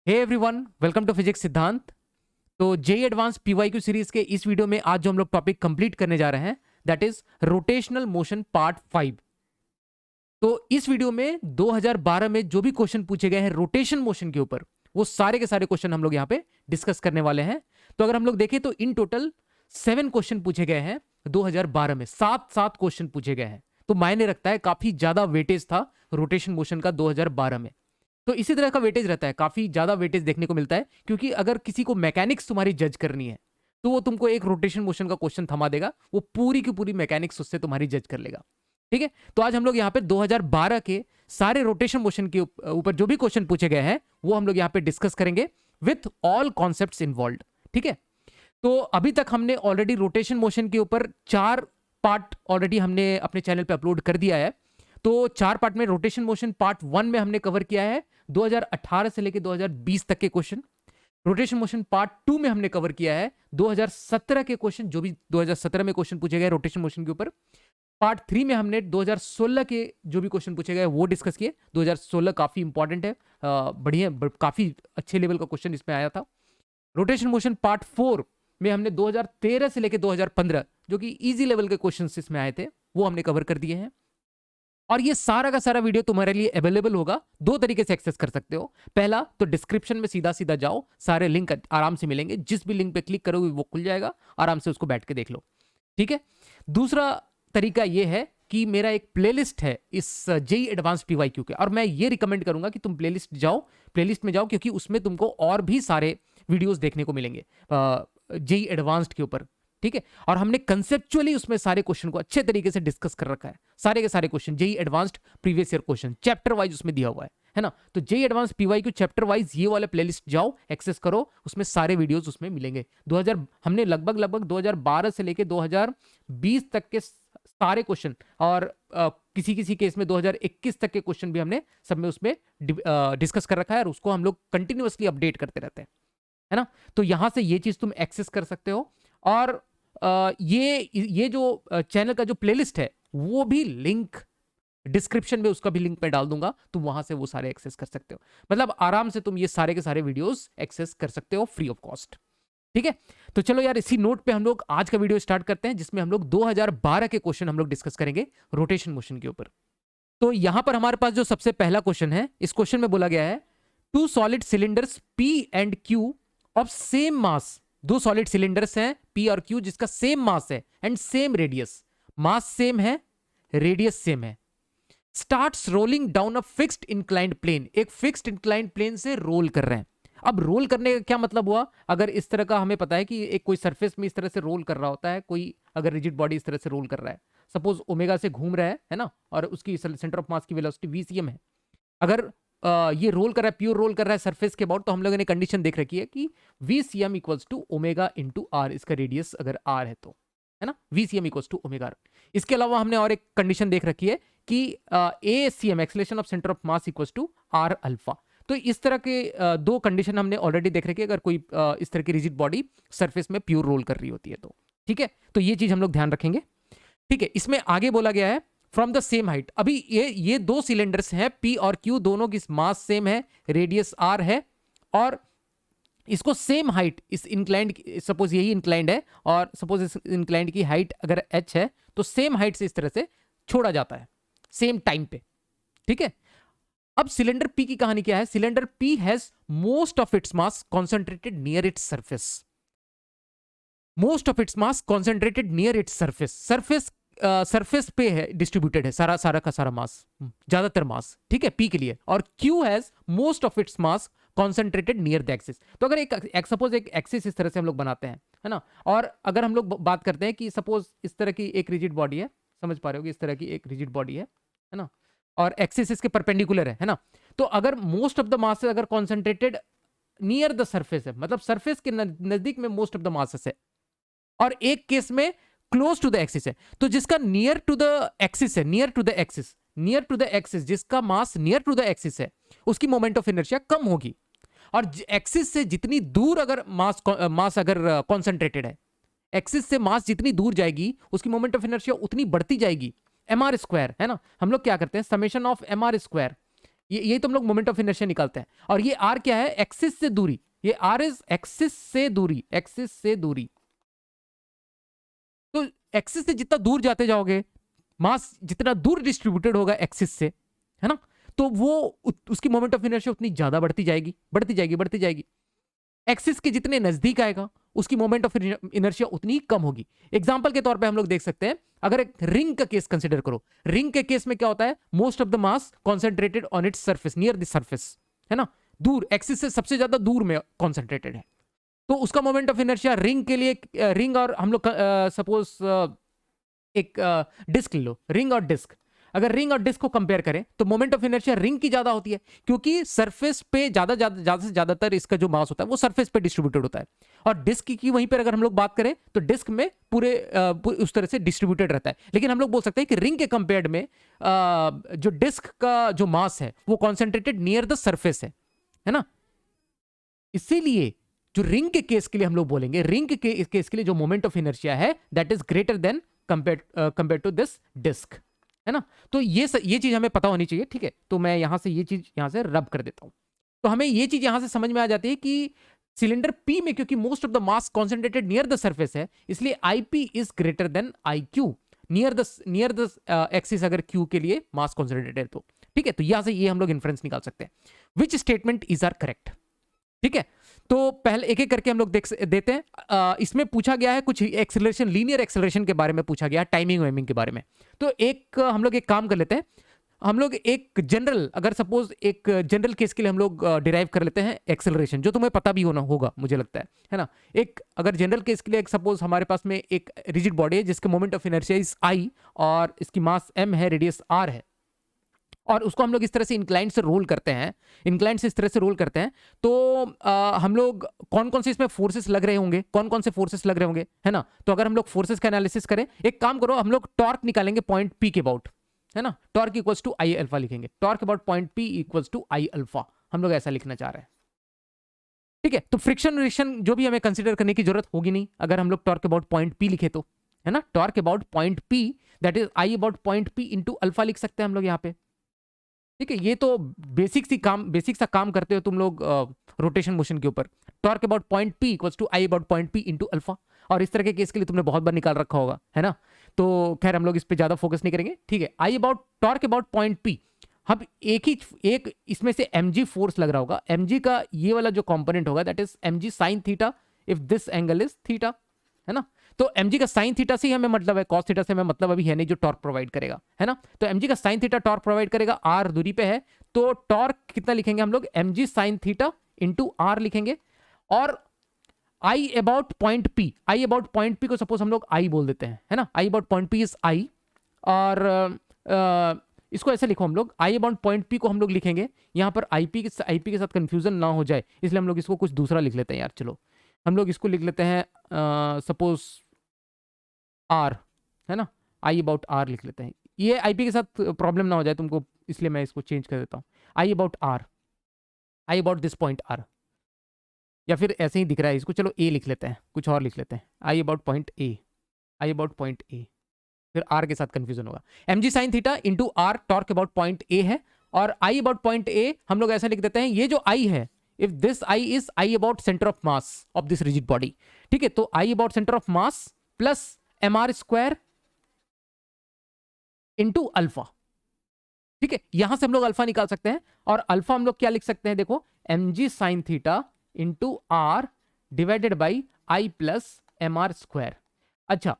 Hey everyone, welcome to physics Siddhant. तो JEE advance PYQ series के इस वीडियो में आज जो हम लोग टॉपिक कंप्लीट करने जा रहे हैं that is rotational motion part 5। तो इस वीडियो में 2012 में जो भी क्वेश्चन पूछे गए हैं रोटेशन मोशन के ऊपर वो सारे के सारे क्वेश्चन हम लोग यहाँ पे डिस्कस करने वाले हैं। तो अगर हम लोग देखें तो इन टोटल 7 क्वेश्चन पूछे गए हैं 2012 में, 7 क्वेश्चन पूछे गए हैं। तो मायने रखता है, काफी ज्यादा वेटेज था रोटेशन मोशन का 2012 में। तो इसी तरह का वेटेज रहता है, काफी ज्यादा वेटेज देखने को मिलता है, क्योंकि अगर किसी को मैकेनिक्स तुम्हारी जज करनी है तो वो तुमको एक रोटेशन मोशन का क्वेश्चन थमा देगा, वो पूरी की पूरी मैकेनिक्स उससे तुम्हारी जज कर लेगा। ठीक है, तो आज हम लोग यहाँ पे 2012 के सारे रोटेशन मोशन के ऊपर जो भी क्वेश्चन पूछे गए हैं वो हम लोग यहाँ पे डिस्कस करेंगे विथ ऑल कॉन्सेप्ट्स इन्वॉल्व। ठीक है, तो अभी तक हमने ऑलरेडी रोटेशन मोशन के ऊपर 4 पार्ट ऑलरेडी हमने अपने चैनल पे अपलोड कर दिया है। तो 4 पार्ट में रोटेशन मोशन पार्ट 1 में हमने कवर किया है 2018 से लेकर 2020 तक के क्वेश्चन। रोटेशन मोशन पार्ट 2 में हमने कवर किया है 2017 के क्वेश्चन, जो भी 2017 में क्वेश्चन पूछे गए रोटेशन मोशन के ऊपर। पार्ट 3 में हमने 2016 के जो भी क्वेश्चन पूछे गए वो डिस्कस किए। 2016 काफी इंपॉर्टेंट है, बढ़िया, काफी अच्छे लेवल का क्वेश्चन इसमें आया था। रोटेशन मोशन पार्ट 4 में हमने 2013 से लेकर 2015 जो कि इजी लेवल के क्वेश्चन इसमें आए थे वो हमने कवर कर दिए हैं। और ये सारा का सारा वीडियो तुम्हारे लिए अवेलेबल होगा, 2 तरीके से एक्सेस कर सकते हो। पहला तो डिस्क्रिप्शन में सीधा सीधा जाओ, सारे लिंक आराम से मिलेंगे, जिस भी लिंक पे क्लिक करोगे वो खुल जाएगा, आराम से उसको बैठ के देख लो। ठीक है, दूसरा तरीका ये है कि मेरा एक प्लेलिस्ट है इस जेई एडवांस पीवाईक्यू के, और मैं ये रिकमेंड करूंगा कि तुम प्लेलिस्ट में जाओ, क्योंकि उसमें तुमको और भी सारे वीडियोस देखने को मिलेंगे जेई एडवांस्ड के ऊपर। ठीक है, और हमने कंसेप्चुअली उसमें सारे क्वेश्चन को अच्छे तरीके से डिस्कस कर रखा है, सारे के सारे question JEE advanced previous year question chapter wise उसमें दिया हुआ है ना। तो JEE advance PYQ chapter wise ये वाला प्लेलिस्ट जाओ, एक्सेस करो, उसमें सारे वीडियोस उसमें मिलेंगे। 2000 हमने लगभग 2012 से लेके 2020 तक के सारे क्वेश्चन, और किसी किसी केस में 2021 तक के क्वेश्चन भी हमने सब में उसमें डिस्कस कर रखा है, और उसको हम लोग कंटिन्यूअसली अपडेट करते रहते हैं, है ना। तो यहां से ये चीज तुम एक्सेस कर सकते हो। और ये जो चैनल का जो प्लेलिस्ट है वो भी लिंक डिस्क्रिप्शन में, उसका भी लिंक मैं डाल दूंगा, तुम वहां से वो सारे एक्सेस कर सकते हो। मतलब आराम से तुम ये सारे के सारे वीडियोस एक्सेस कर सकते हो फ्री ऑफ कॉस्ट। ठीक है, तो चलो यार, इसी नोट पे हम लोग आज का वीडियो स्टार्ट करते हैं, जिसमें हम लोग 2012 के क्वेश्चन हम लोग डिस्कस करेंगे रोटेशन मोशन के ऊपर। तो यहां पर हमारे पास जो सबसे पहला क्वेश्चन है, इस क्वेश्चन में बोला गया है 2 solid cylinders P and Q of same mass. 2 solid cylinders हैं P और Q जिसका सेम मास है and same radius, mass same है, रेडियस सेम है। Starts rolling down a fixed inclined plane, एक फिक्स्ड इंक्लाइंड प्लेन से roll कर रहे हैं। अब रोल करने का क्या मतलब हुआ? अगर इस तरह का हमें पता है कि एक कोई सरफेस में इस तरह से रोल कर रहा होता है, कोई अगर रिजिड बॉडी इस तरह से रोल कर रहा है, सपोज ओमेगा से घूम रहा है ना, और उसकी सेंटर ऑफ मास की वेलोसिटी VCM है। अगर ये रोल कर रहा है, प्योर रोल कर रहा है सरफेस के अबाउट, तो हम लोगों ने कंडीशन देख रखी है कि VCM equals to omega into R, इसका रेडियस अगर आर है तो, है ना, VCM equals to omega R. इसके अलावा हमने और एक कंडीशन देख रखी है कि ACM acceleration of centre of mass equals to R alpha. तो इस तरह के 2 कंडीशन हमने ऑलरेडी देख रखी है अगर कोई इस तरह की रिजिड बॉडी सरफेस में प्योर रोल कर रही होती है तो। ठीक है, तो ये चीज हम लोग ध्यान रखेंगे। ठीक है, इसमें आगे बोला गया है फ्रॉम द सेम हाइट। अभी ये 2 सिलेंडर्स हैं P और Q, दोनों की मास सेम है, रेडियस R है, और इसको सेम हाइट, इस इंक्लाइंड, सपोज यही इंक्लाइंड है और सपोज इस इंक्लाइंड की हाइट अगर h है तो सेम हाइट से इस तरह से छोड़ा जाता है सेम टाइम पे। ठीक है, अब सिलेंडर P की कहानी क्या है? Cylinder P has most of its mass concentrated near its surface. Most of its mass concentrated near its surface, surface पे है, डिस्ट्रीब्यूटेड है सारा का सारा मास, ज्यादातर मास। ठीक है, P के लिए। और Q has most of its mass concentrated near the axis. तो अगर एक सपोज एक एक्सिस इस तरह से हम लोग बनाते हैं, है ना, और अगर हम लोग बात करते हैं कि सपोज इस तरह की एक रिजिड बॉडी है, समझ पा रहे हो, इस तरह की एक रिजिड बॉडी है ना, और एक्सिस इसके परपेंडिकुलर है ना, तो अगर मोस्ट ऑफ द मास अगर कॉन्सेंट्रेटेड नियर द सरफेस है, मतलब सरफेस के नजदीक में मोस्ट ऑफ द मासेस है, और एक केस में क्लोज टू द एक्सिस है, तो जिसका नियर टू द एक्सिस है, नियर टू द एक्सिस जिसका मास नियर टू द एक्सिस है, उसकी मोमेंट ऑफ इनर्शिया कम होगी। और एक्सिस से जितनी दूर अगर मास अगर कॉन्सेंट्रेटेड है, एक्सिस से मास जितनी दूर जाएगी उसकी मोमेंट ऑफ इनर्शिया उतनी बढ़ती जाएगी, mr स्क्वायर, है ना। हम लोग क्या करते हैं, समेशन ऑफ mr स्क्वायर ये तो हम लोग मोमेंट ऑफ इनर्शिया निकालते हैं। और ये आर क्या है, एक्सिस से दूरी, ये आर इज एक्सिस से दूरी, एक्सिस से दूरी। तो एक्सिस से जितना दूर जाते जाओगे, मास जितना दूर डिस्ट्रीब्यूटेड होगा एक्सिस से, है ना, तो वो उसकी मोमेंट ऑफ इनर्शिया उतनी ज्यादा बढ़ती जाएगी, बढ़ती जाएगी, बढ़ती जाएगी। एक्सिस के जितने नजदीक आएगा उसकी मोमेंट ऑफ इनर्शिया उतनी कम होगी। एग्जांपल के तौर पे हम लोग देख सकते हैं, अगर एक रिंग का केस कंसीडर करो, रिंग के केस में क्या होता है, most of the mass concentrated on its surface, near the surface, है ना, दूर, एक्सिस से सबसे ज्यादा दूर में कॉन्सेंट्रेटेड है। तो उसका मोमेंट ऑफ इनर्शिया रिंग के लिए, रिंग और हम लोग सपोज एक डिस्क ले लो, रिंग और डिस्क, अगर रिंग और डिस्क को कंपेयर करें तो मोमेंट ऑफ इनर्शिया रिंग की ज्यादा होती है, क्योंकि सरफेस पे ज्यादा से ज्यादातर इसका जो मास होता है वो सरफेस पे डिस्ट्रीब्यूटेड होता है। और डिस्क की वहीं पर अगर हम लोग बात करें तो डिस्क में पूरे उस तरह से डिस्ट्रीब्यूटेड रहता है। लेकिन हम लोग बोल सकते हैं कि रिंग के कंपेयर्ड में जो डिस्क का जो मास है वो कॉन्सेंट्रेटेड नियर द सरफेस है ना। इसीलिए जो रिंग के केस के लिए हम लोग बोलेंगे, रिंग के केस के लिए जो मोमेंट ऑफ इनर्शिया है that is greater than compare to this disc, है ना। तो ये चीज हमें पता होनी चाहिए, ठीक है। तो मैं यहां से ये चीज यहां से रब कर देता हूं, तो हमें ये चीज यहां से समझ में आ जाती है कि सिलेंडर पी में क्योंकि most of the mass concentrated near the surface है, इसलिए IP is greater than I Q, near the axis अगर क्यू के लिए मास कॉन्सेंट्रेटेड है तो, ठीक है। तो यहां से ये हम लोग इन्फ्रेंस निकाल सकते हैं। Which statement is are correct, ठीक है। तो पहले एक एक करके हम लोग देते हैं। इसमें पूछा गया है कुछ एक्सेलरेशन, लीनियर एक्सेलरेशन के बारे में पूछा गया, टाइमिंग वाइमिंग के बारे में। तो हम लोग एक काम कर लेते हैं, हम लोग एक जनरल, अगर सपोज एक जनरल केस के लिए हम लोग डिराइव कर लेते हैं एक्सेलरेशन, जो तुम्हें पता भी होगा मुझे लगता है ना। एक अगर जनरल केस के लिए सपोज हमारे पास में एक रिजिड बॉडी है जिसके moment of inertia is I और इसकी मास m है, रेडियस r है, और उसको हम लोग इस तरह से इंक्लाइंड से रोल करते हैं, इंक्लाइंड से इस तरह से रोल करते हैं, तो हम लोग कौन कौन से इसमें फोर्सेस लग रहे होंगे, कौन कौन से फोर्सेस लग रहे होंगे, है ना। तो अगर हम लोग फोर्सेस का एनालिसिस करें, एक काम करो, हम लोग टॉर्क निकालेंगे पॉइंट पी के अबाउट, है ना, torque equals to I alpha लिखेंगे, torque about point P equals to I alpha, हम लोग ऐसा लिखना चाह रहे हैं, ठीक है। तो फ्रिक्शन रिएक्शन जो भी हमें कंसिडर करने की जरूरत होगी नहीं अगर हम लोग टॉर्क अबाउट पॉइंट पी लिखे तो, है ना, torque about point P that is I about point P into alpha लिख सकते हैं हम लोग यहाँ पे, ठीक है। ये तो बेसिक सा काम करते हो तुम लोग रोटेशन मोशन के ऊपर। Torque about point P equals to I about point P into alpha, और इस तरह के केस के लिए तुमने बहुत बार निकाल रखा होगा, है ना। तो खैर हम लोग इस पे ज्यादा फोकस नहीं करेंगे, ठीक है। टॉर्क अबाउट पॉइंट पी, हम एक इसमें से mg फोर्स लग रहा होगा, mg का ये वाला जो कंपोनेंट होगा that is mg sine theta if this angle is theta, है ना। तो mg का साइन थीटा से ही हमें मतलब है, cos थीटा से हमें मतलब अभी है नहीं जो टॉर्क प्रोवाइड करेगा, है ना। तो mg का साइन थीटा टॉर्क प्रोवाइड करेगा, r दूरी पे है, तो टॉर्क कितना लिखेंगे हम लोग, mg sine theta into r लिखेंगे, और i अबाउट पॉइंट p को सपोज हम लोग i बोल देते हैं, है ना, i about point p is i, और इसको ऐसे लिखो हम लोग, i अबाउट पॉइंट p को हम लोग लिखेंगे यहाँ पर ip के साथ कंफ्यूजन ना हो जाए, इसलिए हम लोग इसको कुछ दूसरा लिख लेते हैं यार। चलो हम लोग इसको लिख लेते हैं सपोज r, है ना, i अबाउट r लिख लेते हैं, ये ip के साथ प्रॉब्लम ना हो जाए तुमको, इसलिए मैं इसको चेंज कर देता हूँ, i about r, i about this point r, या फिर ऐसे ही दिख रहा है इसको, चलो a लिख लेते हैं, कुछ और लिख लेते हैं, i about point a, i about point a, फिर r के साथ कंफ्यूजन होगा। mg sine theta into r torque about point a है, और i अबाउट पॉइंट a हम लोग ऐसा लिख देते हैं, ये जो i है, if this i is i about centre of mass of this rigid body, ठीक है। तो i about centre of mass plus mr square into alpha, ठीक है। यहां से हम लोग अल्फा निकाल सकते हैं, और अल्फा हम लोग क्या लिख सकते हैं, देखो mg sine theta into r divided by i plus mr square. अच्छा,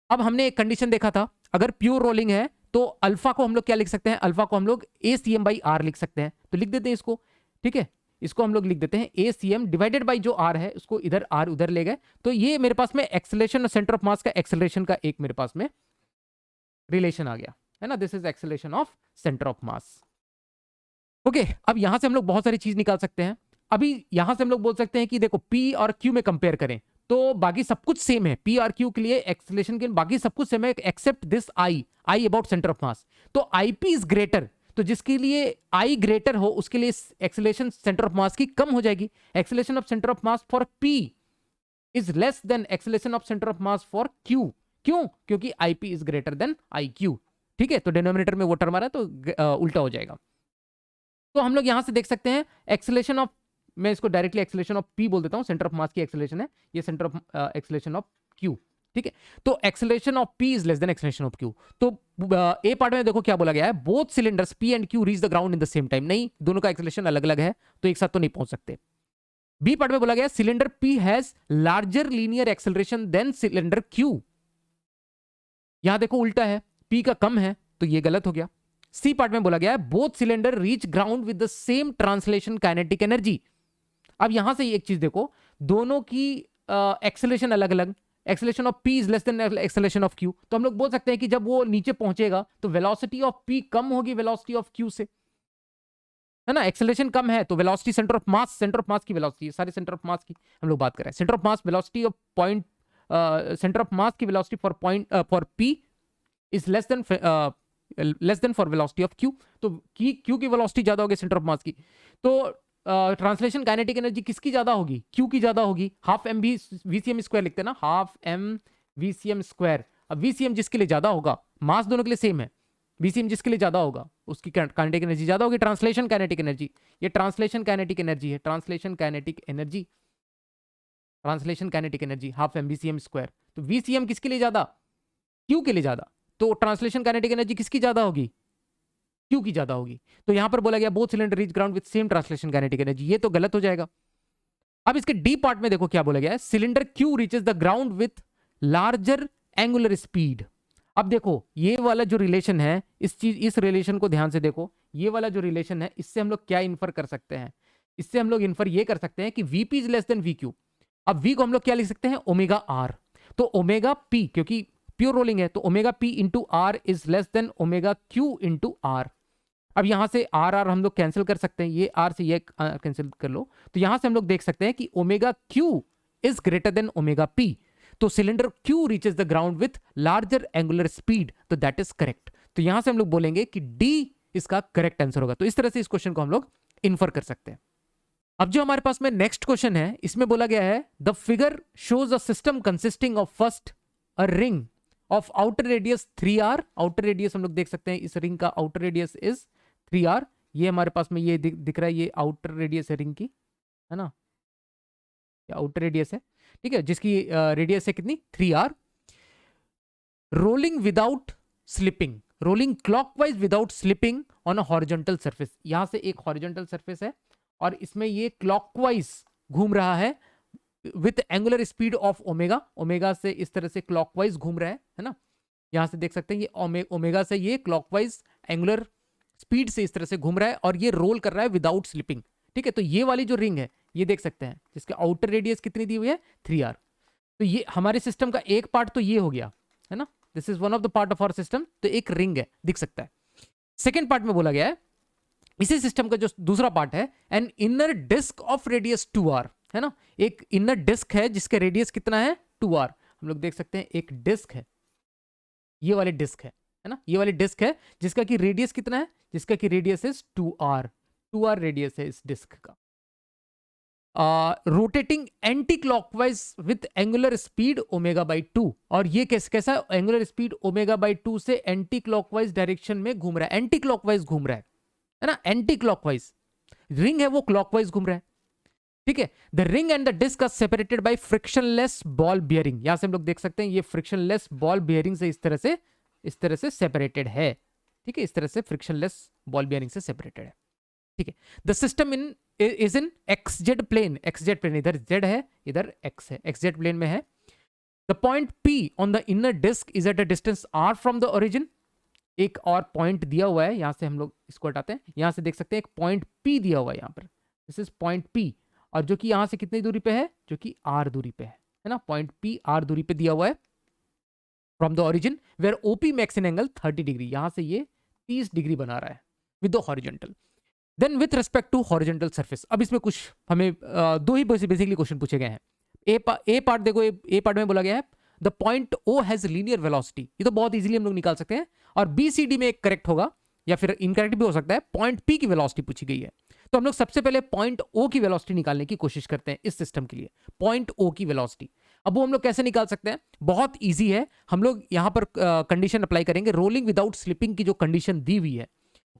अब हमने एक कंडीशन देखा था, अगर प्योर रोलिंग है तो अल्फा को हम लोग क्या लिख सकते हैं, अल्फा को हम लोग ACM बाई R लिख सकते हैं, तो लिख देते हैं इसको, ठीक है। इसको हम लोग लिख देते हैं ACM डिवाइडेड बाई जो R है उसको इधर R उधर ले गए, तो ये मेरे पास में एक्सेलरेशन और सेंटर ऑफ मास का एक्सेलरेशन का एक मेरे पास में रिलेशन आ गया, है ना। This is acceleration of centre of mass, okay. अब यहां से हम लोग बहुत सारी चीज निकाल सकते हैं। अभी यहां से हम लोग बोल सकते हैं कि देखो P और Q में कंपेयर करें तो बाकी सब कुछ सेम है, P और Q के लिए एक्सेलरेशन के बाकी सब कुछ सेम है except this I about centre of mass. तो IP इज ग्रेटर, तो जिसके लिए I ग्रेटर हो उसके लिए एक्सेलरेशन सेंटर ऑफ मास की कम हो जाएगी। Acceleration of centre of mass for P is less then acceleration of centre of mass for Q, क्यों, क्योंकि IP is greater then IQ, ठीक है। तो डिनोमिनेटर में वो टर्म आ रहा है तो उल्टा हो जाएगा। तो हम लोग यहां से देख सकते हैं एक्सेलरेशन ऑफ, मैं इसको डायरेक्टली एक्सेलरेशन ऑफ पी बोल देता हूं, सेंटर ऑफ मास की एक्सेलरेशन है, ये centre of acceleration of Q, ठीक है। तो acceleration of P is less then acceleration of Q. तो ए पार्ट में देखो क्या बोला गया है, both cylinders P and Q reach the ground in the same time, नहीं, दोनों का एक्सेलरेशन अलग अलग है तो एक साथ तो नहीं पहुंच सकते। बी पार्ट में बोला गया cylinder P has larger linear acceleration than cylinder Q, यहां देखो उल्टा है, पी का कम है तो ये गलत हो गया। सी पार्ट में बोला गया है both cylinder reach ground with the same translation kinetic energy. अब यहां से एक चीज देखो, दोनों की एक्सेलरेशन अलग अलग, acceleration of P is less then acceleration of Q, तो हम लोग बोल सकते हैं कि जब वो नीचे पहुंचेगा तो वेलोसिटी ऑफ पी कम होगी वेलोसिटी ऑफ क्यू से, है ना। एक्सेलरेशन कम है तो वेलोसिटी सेंटर ऑफ मास की वेलोसिटी, सारे सेंटर ऑफ मास की हम लोग बात कर रहे हैं, centre of mass velocity of point, centre of mass की velocity for P is less than for velocity of Q, तो क्यू की वेलोसिटी ज्यादा होगी सेंटर ऑफ मास की, तो ट्रांसलेशन काइनेटिक एनर्जी किसकी ज्यादा होगी, क्यू की ज्यादा होगी। हाफ एम वीसीएम स्क्वायर लिखते हैं ना, हाफ एम वीसीएम स्क्वायर। अब वीसीएम जिसके लिए ज्यादा होगा, मास दोनों के लिए सेम है, वीसीएम जिसके लिए ज्यादा होगा उसकी काइनेटिक एनर्जी ज्यादा होगी, ट्रांसलेशन काइनेटिक एनर्जी, ये ट्रांसलेशन काइनेटिक एनर्जी है, translation kinetic energy half M VCM square. तो वीसीएम किसके लिए ज्यादा, क्यू के लिए ज्यादा, तो ट्रांसलेशन काइनेटिक एनर्जी किसकी ज्यादा होगी, क्यू की ज्यादा होगी। तो यहां पर बोला गया both cylinder reach ground with same translation kinetic energy, ये तो गलत हो जाएगा। अब इसके डी पार्ट में देखो क्या बोला गया है, cylinder Q reaches the ground with larger angular speed. अब देखो ये वाला जो रिलेशन है, इस रिलेशन को ध्यान से देखो, ये वाला जो रिलेशन है इससे हम लोग क्या इन्फर कर सकते हैं, इससे हम लोग इन्फर ये कर सकते हैं कि VP is less than V Q. अब वी को हम लोग क्या लिख सकते हैं, ओमेगा आर, तो ओमेगा पी क्योंकि प्योर रोलिंग है तो omega P into R is less than omega Q into R. अब यहां से आर आर हम लोग कैंसिल कर सकते हैं, ये आर से ये कैंसिल कर लो, तो यहां से हम लोग देख सकते हैं कि omega Q is greater than omega P, तो cylinder Q reaches the ground with larger angular speed, तो दैट इज करेक्ट। तो यहां से हम लोग बोलेंगे कि डी इसका करेक्ट आंसर होगा। तो इस तरह से इस क्वेश्चन को हम लोग इन्फर कर सकते हैं। अब जो हमारे पास में नेक्स्ट क्वेश्चन है, इसमें बोला गया है the figure shows a system consisting of first a ring of outer radius 3r, outer radius हम लोग देख सकते हैं इस रिंग का आउटर रेडियस इज 3r, ये हमारे पास में ये दिख रहा है, ये आउटर रेडियस है रिंग की, है ना, ये आउटर रेडियस है, ठीक है, जिसकी रेडियस है कितनी 3r, rolling without slipping, rolling clockwise without slipping on a horizontal surface. यहां से एक हॉरिजॉन्टल सरफेस है और इसमें ये क्लॉकवाइज घूम रहा है with angular speed of omega, omega से इस तरह से क्लॉकवाइज घूम रहा है ना, यहां से देख सकते हैं ये ओमेगा से ये क्लॉकवाइज एंगुलर स्पीड से इस तरह से घूम रहा है और ये रोल कर रहा है विदाउट स्लिपिंग, ठीक है। तो ये वाली जो रिंग है ये देख सकते हैं जिसके आउटर रेडियस कितनी दी हुई है 3r, तो ये हमारे सिस्टम का एक पार्ट तो ये हो गया, है ना, this is one of the part of our system, तो एक रिंग है दिख सकता है। सेकेंड पार्ट में बोला गया है इसी सिस्टम का जो दूसरा पार्ट है an inner disc of radius 2r, है ना, एक इनर डिस्क है जिसका रेडियस कितना है 2r, हम लोग देख सकते हैं एक डिस्क है, ये वाली डिस्क है ना, ये वाली डिस्क है जिसका कि रेडियस कितना है, जिसका कि रेडियस इज 2r रेडियस है इस डिस्क का, rotating anti clockwise with angular speed omega by 2, और ये कैसा एंगुलर स्पीड ओमेगा बाई 2 से एंटी क्लॉकवाइज डायरेक्शन में घूम रहा है, एंटी क्लॉकवाइज घूम रहा है ना, एंटी क्लॉकवाइज, रिंग है वो क्लॉकवाइज घूम रहा है, ठीक है। The ring and the disc are separated by frictionless ball bearing, यहां से हम लोग देख सकते हैं ये फ्रिक्शनलेस बॉल बियरिंग से इस तरह से सेपरेटेड है, ठीक है, इस तरह से फ्रिक्शनलेस बॉल बियरिंग से सेपरेटेड है, ठीक है। The system is in XZ plane, XZ plane, इधर Z है इधर X है, XZ प्लेन में है। The point P on the inner disc is at a distance R from the origin, एक और पॉइंट दिया हुआ है, यहां से हम लोग इसको हटाते हैं, यहां से देख सकते हैं एक पॉइंट P दिया हुआ है यहां पर, दिस इज पॉइंट P, और जो कि यहां से कितनी दूरी पे है, जो कि R दूरी पे है ना, पॉइंट P R दूरी पे दिया हुआ है from the origin where OP makes an angle 30 degree, यहां से ये 30 डिग्री बना रहा है with the horizontal. Then with respect to horizontal surface, अब इसमें कुछ हमें दो ही बेसिकली क्वेश्चन पूछे गए हैं। ए पार्ट देखो, ए पार्ट में बोला गया है the point O has linear velocity, ये तो बहुत इजीली हम लोग निकाल सकते हैं, और BCD में एक करेक्ट होगा या फिर इनकरेक्ट भी हो सकता है, पॉइंट P की वेलोसिटी पूछी गई है, तो हम लोग सबसे पहले पॉइंट O की वेलोसिटी निकालने की कोशिश करते हैं इस सिस्टम के लिए, पॉइंट O की वेलोसिटी। अब वो हम लोग कैसे निकाल सकते हैं, बहुत इजी है, हम लोग यहां पर कंडीशन अप्लाई करेंगे, रोलिंग विदाउट स्लिपिंग की जो कंडीशन दी हुई है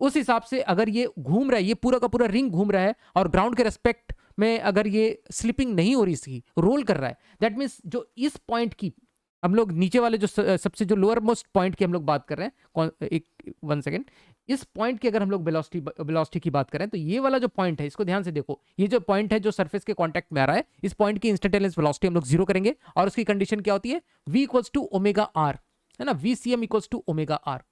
उस हिसाब से अगर ये घूम रहा है, ये पूरा का पूरा रिंग घूम रहा है और ग्राउंड के रेस्पेक्ट में अगर ये स्लिपिंग नहीं हो रही, इसकी रोल कर रहा है, दैट मीन्स जो इस पॉइंट की हम लोग नीचे वाले जो सबसे जो लोअर मोस्ट पॉइंट की हम लोग बात कर रहे हैं, एक 1 सेकेंड, इस पॉइंट की अगर हम लोग वेलोसिटी की बात करें तो ये वाला जो पॉइंट है, इसको ध्यान से देखो, ये जो पॉइंट है जो सरफेस के कांटेक्ट में आ रहा है, इस पॉइंट की इंस्टेंटेनियस वेलोसिटी हम लोग 0 करेंगे और उसकी कंडीशन क्या होती है, v equals to omega R, है ना, vcm equals to omega R,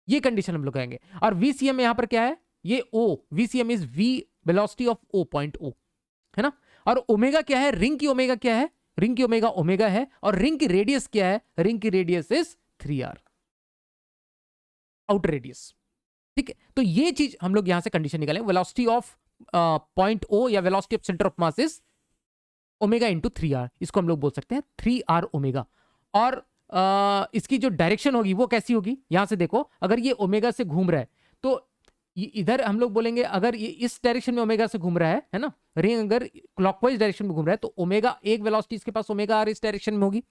ये कंडीशन हम लोग कहेंगे। और vcm यहां पर क्या है, ये o, vcm is v velocity of o, point o, है ना। और ओमेगा क्या है, रिंग की ओमेगा क्या है, रिंग की ओमेगा ओमेगा है, और रिंग की रेडियस क्या है, रिंग की radius is 3r, outer radius. ठीक है, तो ये चीज हम लोग यहां से कंडीशन निकालें, वेलोसिटी ऑफ पॉइंट ओ या velocity of centre of mass is omega into 3r, इसको हम लोग बोल सकते हैं 3r ओमेगा। और इसकी जो डायरेक्शन होगी वो कैसी होगी, यहां से देखो, अगर ये ओमेगा से घूम रहा है तो इधर हम लोग बोलेंगे, अगर ये इस डायरेक्शन में ओमेगा से घूम रहा है ना, रिंग अगर क्लॉकवाइज डायरेक्शन में घूम रहा है तो ओमेगा एक वेलोसिटी इसके पास ओमेगा आर इस डायरेक्शन में होगी,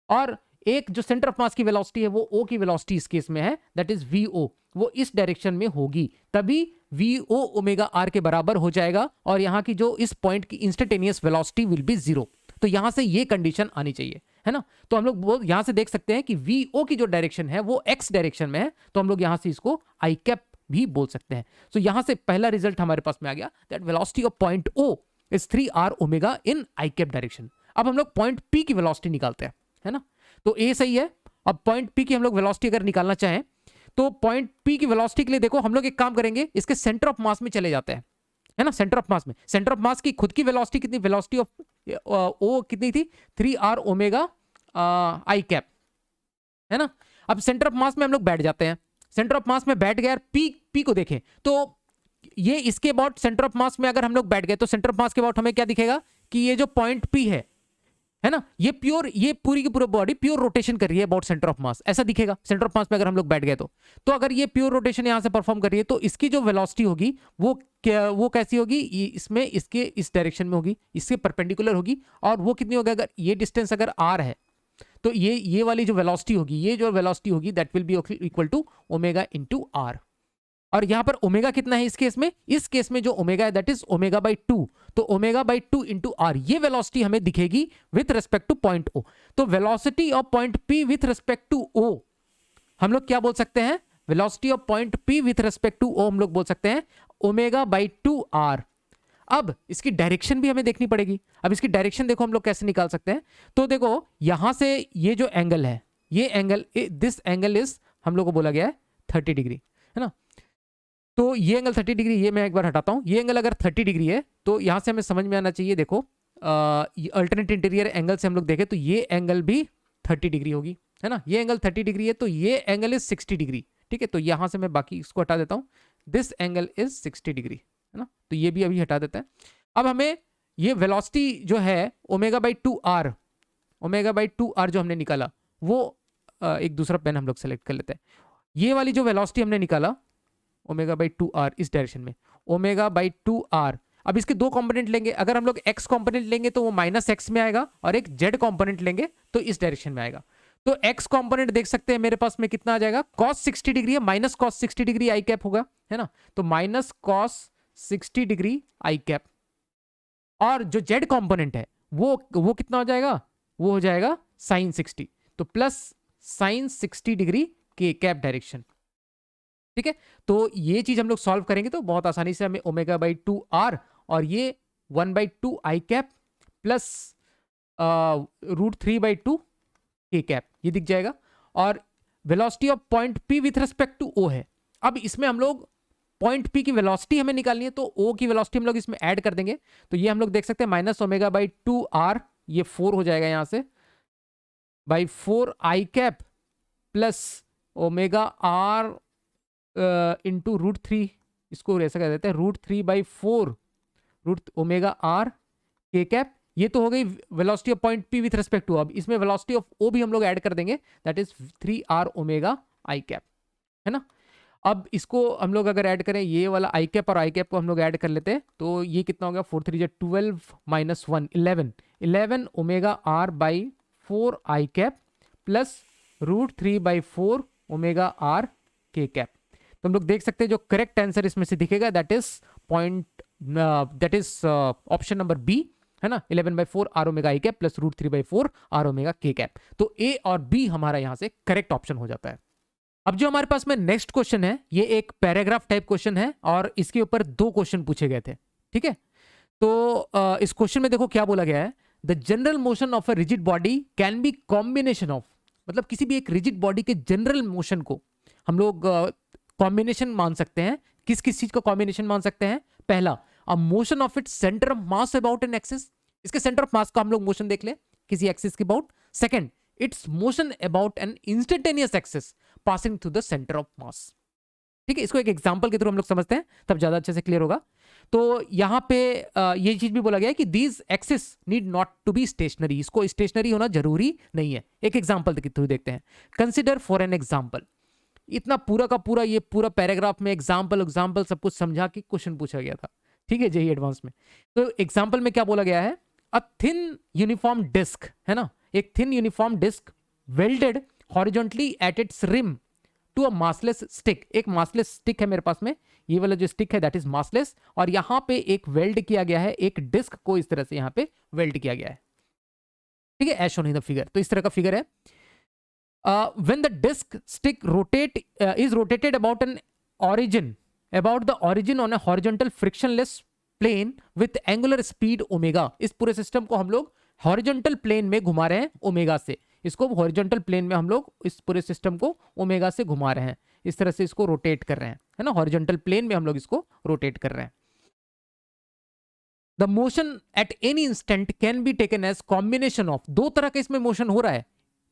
और एक जो सेंटर ऑफ मास की वेलोसिटी है वो ओ की वेलोसिटी इस केस में है, दैट इज वी ओ, वो इस डायरेक्शन में होगी, तभी वी ओ ओमेगा आर के बराबर हो जाएगा, और यहां की जो इस पॉइंट की इंस्टेंटेनियस वेलोसिटी विल बी 0। तो यहां से ये कंडीशन आनी चाहिए, है ना। तो हम लोग यहां से देख सकते हैं कि वी ओ की जो डायरेक्शन है वो एक्स डायरेक्शन में है, तो हम लोग यहां से इसको आई कैप भी बोल सकते हैं। तो यहां से पहला रिजल्ट हमारे पास में आ गया, that velocity of point O is 3r omega in I cap direction. अब हम लोग पॉइंट पी की वेलोसिटी निकालते हैं, है ना। तो ए सही है। अब पॉइंट पी की हम लोग वेलोसिटी अगर निकालना चाहें तो पॉइंट पी की वेलोसिटी के लिए देखो, हम लोग एक काम करेंगे, इसके सेंटर ऑफ मास में चले जाते हैं, है ना। सेंटर ऑफ मास में, सेंटर ऑफ मास की खुद की वेलोसिटी कितनी, वेलोसिटी ऑफ ओ कितनी थी, 3r ओमेगा आई कैप, है ना। अब सेंटर ऑफ मास में हम लोग बैठ जाते हैं, सेंटर ऑफ मास में बैठ गए, पी को देखें तो ये इसके अबाउट सेंटर ऑफ मास में अगर हम लोग बैठ गए तो सेंटर ऑफ मास के अबाउट हमें क्या दिखेगा कि ये जो पॉइंट पी है ना, ये पूरी की पूरी बॉडी प्योर रोटेशन कर रही है अबाउट सेंटर ऑफ मास, ऐसा दिखेगा सेंटर ऑफ मास में अगर हम लोग बैठ गए तो अगर ये प्योर रोटेशन यहां से परफॉर्म कर रही है तो इसकी जो वेलोसिटी होगी वो कैसी होगी, इसमें इसके इस डायरेक्शन में होगी, इसके परपेंडिकुलर होगी, और वो कितनी होगी, अगर ये डिस्टेंस अगर r है तो ये वाली जो वेलोसिटी होगी, ये जो वेलोसिटी होगी that will be equal to omega into R. और यहां पर ओमेगा कितना है इस केस में जो ओमेगा है दैट इज ओमेगा बाई 2, तो ओमेगा बाई 2 इंटू आर, ये वेलोसिटी हमें दिखेगी with respect to point O. तो velocity of point P with respect to O हम लोग क्या बोल सकते हैं, velocity of point P with respect to O हम लोग बोल सकते हैं ओमेगा बाई 2 आर। अब इसकी डायरेक्शन भी हमें देखनी पड़ेगी। अब इसकी डायरेक्शन देखो हम लोग कैसे निकाल सकते हैं, तो देखो यहां से ये जो एंगल है, ये एंगल, दिस एंगल इज हम लोग को बोला गया है 30 डिग्री, है ना। तो ये एंगल 30 डिग्री, ये मैं एक बार हटाता हूं, ये एंगल अगर 30 डिग्री है तो यहां से हमें समझ में आना चाहिए, देखो अल्टरनेट इंटीरियर एंगल से हम लोग देखें तो ये एंगल भी 30 डिग्री होगी, है ना। ये एंगल 30 डिग्री है तो ये एंगल इज 60 डिग्री, ठीक है। तो यहां से मैं बाकी इसको हटा देता हूं, दिस एंगल इज 60 डिग्री, है ना। तो ये भी अभी हटा देते हैं। अब हमें ये वेलोसिटी जो है omega by 2r, omega by 2r जो हमने निकाला वो एक दूसरा पेन हम लोग सेलेक्ट कर लेते हैं। ये वाली जो वेलोसिटी हमने निकाला ओमेगा बाई 2r इस डायरेक्शन में, ओमेगा बाई 2r, अब इसके दो कंपोनेंट लेंगे, अगर हम लोग x कंपोनेंट लेंगे तो वो -x में आएगा, और एक z कंपोनेंट लेंगे तो इस डायरेक्शन में आएगा। तो x कंपोनेंट देख सकते हैं मेरे पास में कितना आ जाएगा, cos 60 डिग्री है, minus cos 60 degree I cap होगा, है ना। तो minus cos 60 degree I cap, और जो z कंपोनेंट है वो कितना हो जाएगा, वो हो जाएगा sin 60, तो प्लस sin 60 डिग्री के कैप डायरेक्शन, ठीक है। तो ये चीज हम लोग सॉल्व करेंगे तो बहुत आसानी से हमें ओमेगा बाई 2r और ये 1/2 आई कैप प्लस √3/2 के कैप ये दिख जाएगा। और velocity of point P with respect to O है। अब इसमें हम लोग पॉइंट पी की वेलोसिटी हमें निकालनी है, तो ओ की वेलोसिटी हम लोग इसमें ऐड कर देंगे, तो ये हम लोग देख सकते हैं माइनस ओमेगा बाई 2r, ये 4 हो जाएगा यहां से, by 4 I cap plus omega R into √3, इसको ऐसा कर देते हैं √3/4 root omega R K cap. ये तो हो गई velocity of point P with respect to. अब इसमें वेलोसिटी ऑफ ओ भी हम लोग ऐड कर देंगे, that is 3r omega I cap, है ना। अब इसको हम लोग अगर ऐड करें, ये वाला आई कैप और आई कैप को हम लोग ऐड कर लेते हैं, तो ये कितना हो गया 4 3 12 minus 1 11 omega R by 4 I cap plus √3/4 omega R K cap. तो हम लोग देख सकते हैं जो करेक्ट आंसर इसमें से दिखेगा that is option number B, है ना, 11/4 R omega I cap plus √3/4 R omega K cap. तो ए और बी हमारा यहां से करेक्ट ऑप्शन हो जाता है। अब जो हमारे पास में नेक्स्ट क्वेश्चन है, ये एक पैराग्राफ टाइप क्वेश्चन है और इसके ऊपर 2 क्वेश्चन पूछे गए थे, ठीक है। तो इस क्वेश्चन में देखो क्या बोला गया है, the general motion of a rigid body can be combination of, मतलब किसी भी एक रिजिड बॉडी के जनरल मोशन को हम लोग कॉम्बिनेशन मान सकते हैं। किस किस चीज का कॉम्बिनेशन मान सकते हैं? पहला, a motion of its centre of mass about an axis, इसके सेंटर ऑफ मास का हम लोग मोशन देख ले किसी एक्सिस के about. Second, it's motion about an instantaneous axis passing through the centre of mass. ठीक है, इसको एक एग्जांपल के थ्रू हम लोग समझते हैं, तब ज्यादा अच्छे से क्लियर होगा। तो यहां पे ये चीज भी बोला गया है कि these axis need not to be stationary, इसको स्टेशनरी होना जरूरी नहीं है। एक एग्जांपल के थ्रू देखते हैं। कंसिडर फॉर एन एग्जांपल, इतना पूरा का पूरा ये पूरा पैराग्राफ में एग्जांपल सब कुछ समझा के क्वेश्चन पूछा गया था, ठीक है, जेईई एडवांस में। तो एग्जांपल में क्या बोला गया है, अ थिन यूनिफॉर्म डिस्क, है ना, एक thin uniform disc welded horizontally at its rim to a massless stick. एक मासलेस स्टिक है मेरे पास में, ये वाला जो स्टिक है दैट इज मासलेस, और यहां पे एक वेल्ड किया गया है, एक डिस्क को इस तरह से यहां पे वेल्ड किया गया है, ठीक है, as shown in the figure. तो इस तरह का फिगर है। when the disk stick is rotated about the origin on a horizontal frictionless plane with angular speed omega, इस पूरे सिस्टम को हम लोग हॉरिजॉन्टल प्लेन में घुमा रहे हैं ओमेगा से, इसको हॉरिजॉन्टल प्लेन में हम लोग इस पूरे सिस्टम को ओमेगा से घुमा रहे हैं, इस तरह से इसको रोटेट कर रहे हैं, है ना, हॉरिजॉन्टल प्लेन में हम लोग इसको रोटेट कर रहे हैं। The motion at any instant can be taken as combination of, 2 तरह का इसमें मोशन हो रहा है,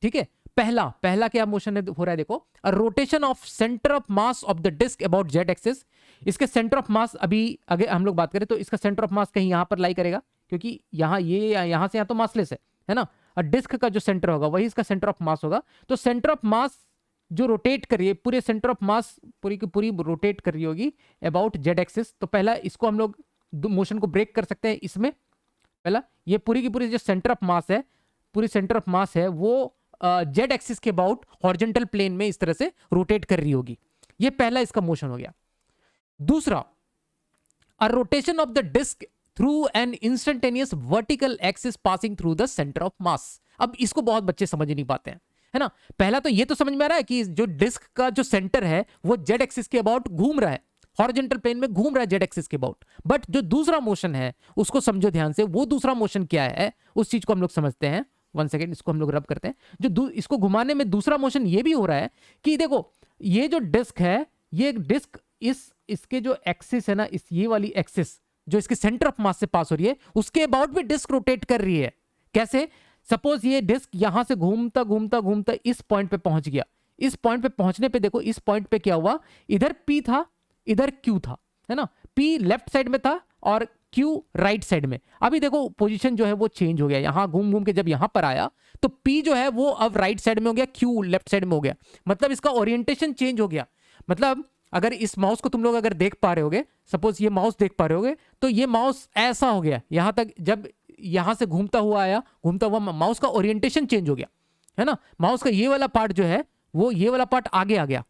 ठीक है। पहला क्या मोशन हो रहा है, देखो, a rotation of centre of mass of the disc about Z axis. इसके सेंटर ऑफ मास अभी अगर हम लोग बात करें तो इसका सेंटर ऑफ मास कहीं यहां पर लाई करेगा, क्योंकि यहां यहां से यहां तो मासलेस है ना, और डिस्क का जो सेंटर होगा वही इसका सेंटर ऑफ मास होगा। तो सेंटर ऑफ मास जो रोटेट कर रही है, पूरे सेंटर ऑफ मास पूरी की पूरी रोटेट कर रही होगी अबाउट जेड एक्सिस। तो पहला इसको हम लोग मोशन को ब्रेक कर सकते हैं इसमें। पहला, ये पूरी की पूरी जो सेंटर ऑफ मास है, पूरी सेंटर ऑफ मास है वो जेड एक्सिस के अबाउट हॉरिजॉन्टल प्लेन में इस तरह से रोटेट कर रही होगी। ये पहला इसका मोशन हो गया। दूसरा, a rotation of the disc through an instantaneous vertical axis passing through the centre of mass. अब इसको बहुत बच्चे समझ नहीं पाते हैं, है ना। पहला तो ये तो समझ में आ रहा है कि जो डिस्क का जो सेंटर है वो जेड एक्सिस के अबाउट घूम रहा है, हॉरिजॉन्टल प्लेन में घूम रहा है जेड एक्सिस के अबाउट। बट जो दूसरा मोशन है उसको समझो ध्यान से, वो दूसरा मोशन क्या है उस चीज को हम लोग समझते हैं। 1 सेकेंड, इसको हम लोग रब करते हैं। जो इसको घुमाने में दूसरा मोशन ये भी हो रहा है कि देखो, ये जो डिस्क है, ये डिस्क इसके जो एक्सिस है ना, इस ये वाली एक्सिस जो इसके सेंटर ऑफ मास से पास हो रही है, उसके अबाउट भी डिस्क रोटेट कर रही है। कैसे? सपोज ये डिस्क यहां से घूमता घूमता घूमता इस पॉइंट पे पहुंच गया। इस पॉइंट पे पहुंचने पे देखो, इस पॉइंट पे क्या हुआ, इधर P था, इधर Q था, है ना। P लेफ्ट साइड में था और Q राइट साइड में। अभी देखो पोजीशन जो है वो चेंज हो गया, यहां घूम घूम के जब यहां पर आया तो P जो है वो अब राइट साइड में हो गया, Q लेफ्ट साइड में हो गया। मतलब इसका ओरिएंटेशन चेंज हो गया। मतलब अगर इस माउस को तुम लोग अगर देख पा रहे होगे, सपोज ये माउस देख पा रहे होगे, तो ये माउस ऐसा हो गया यहां तक, जब यहां से घूमता हुआ आया, घूमता हुआ माउस का ओरिएंटेशन चेंज हो गया, है ना। माउस का ये वाला पार्ट जो है वो ये वाला पार्ट आगे आ गया,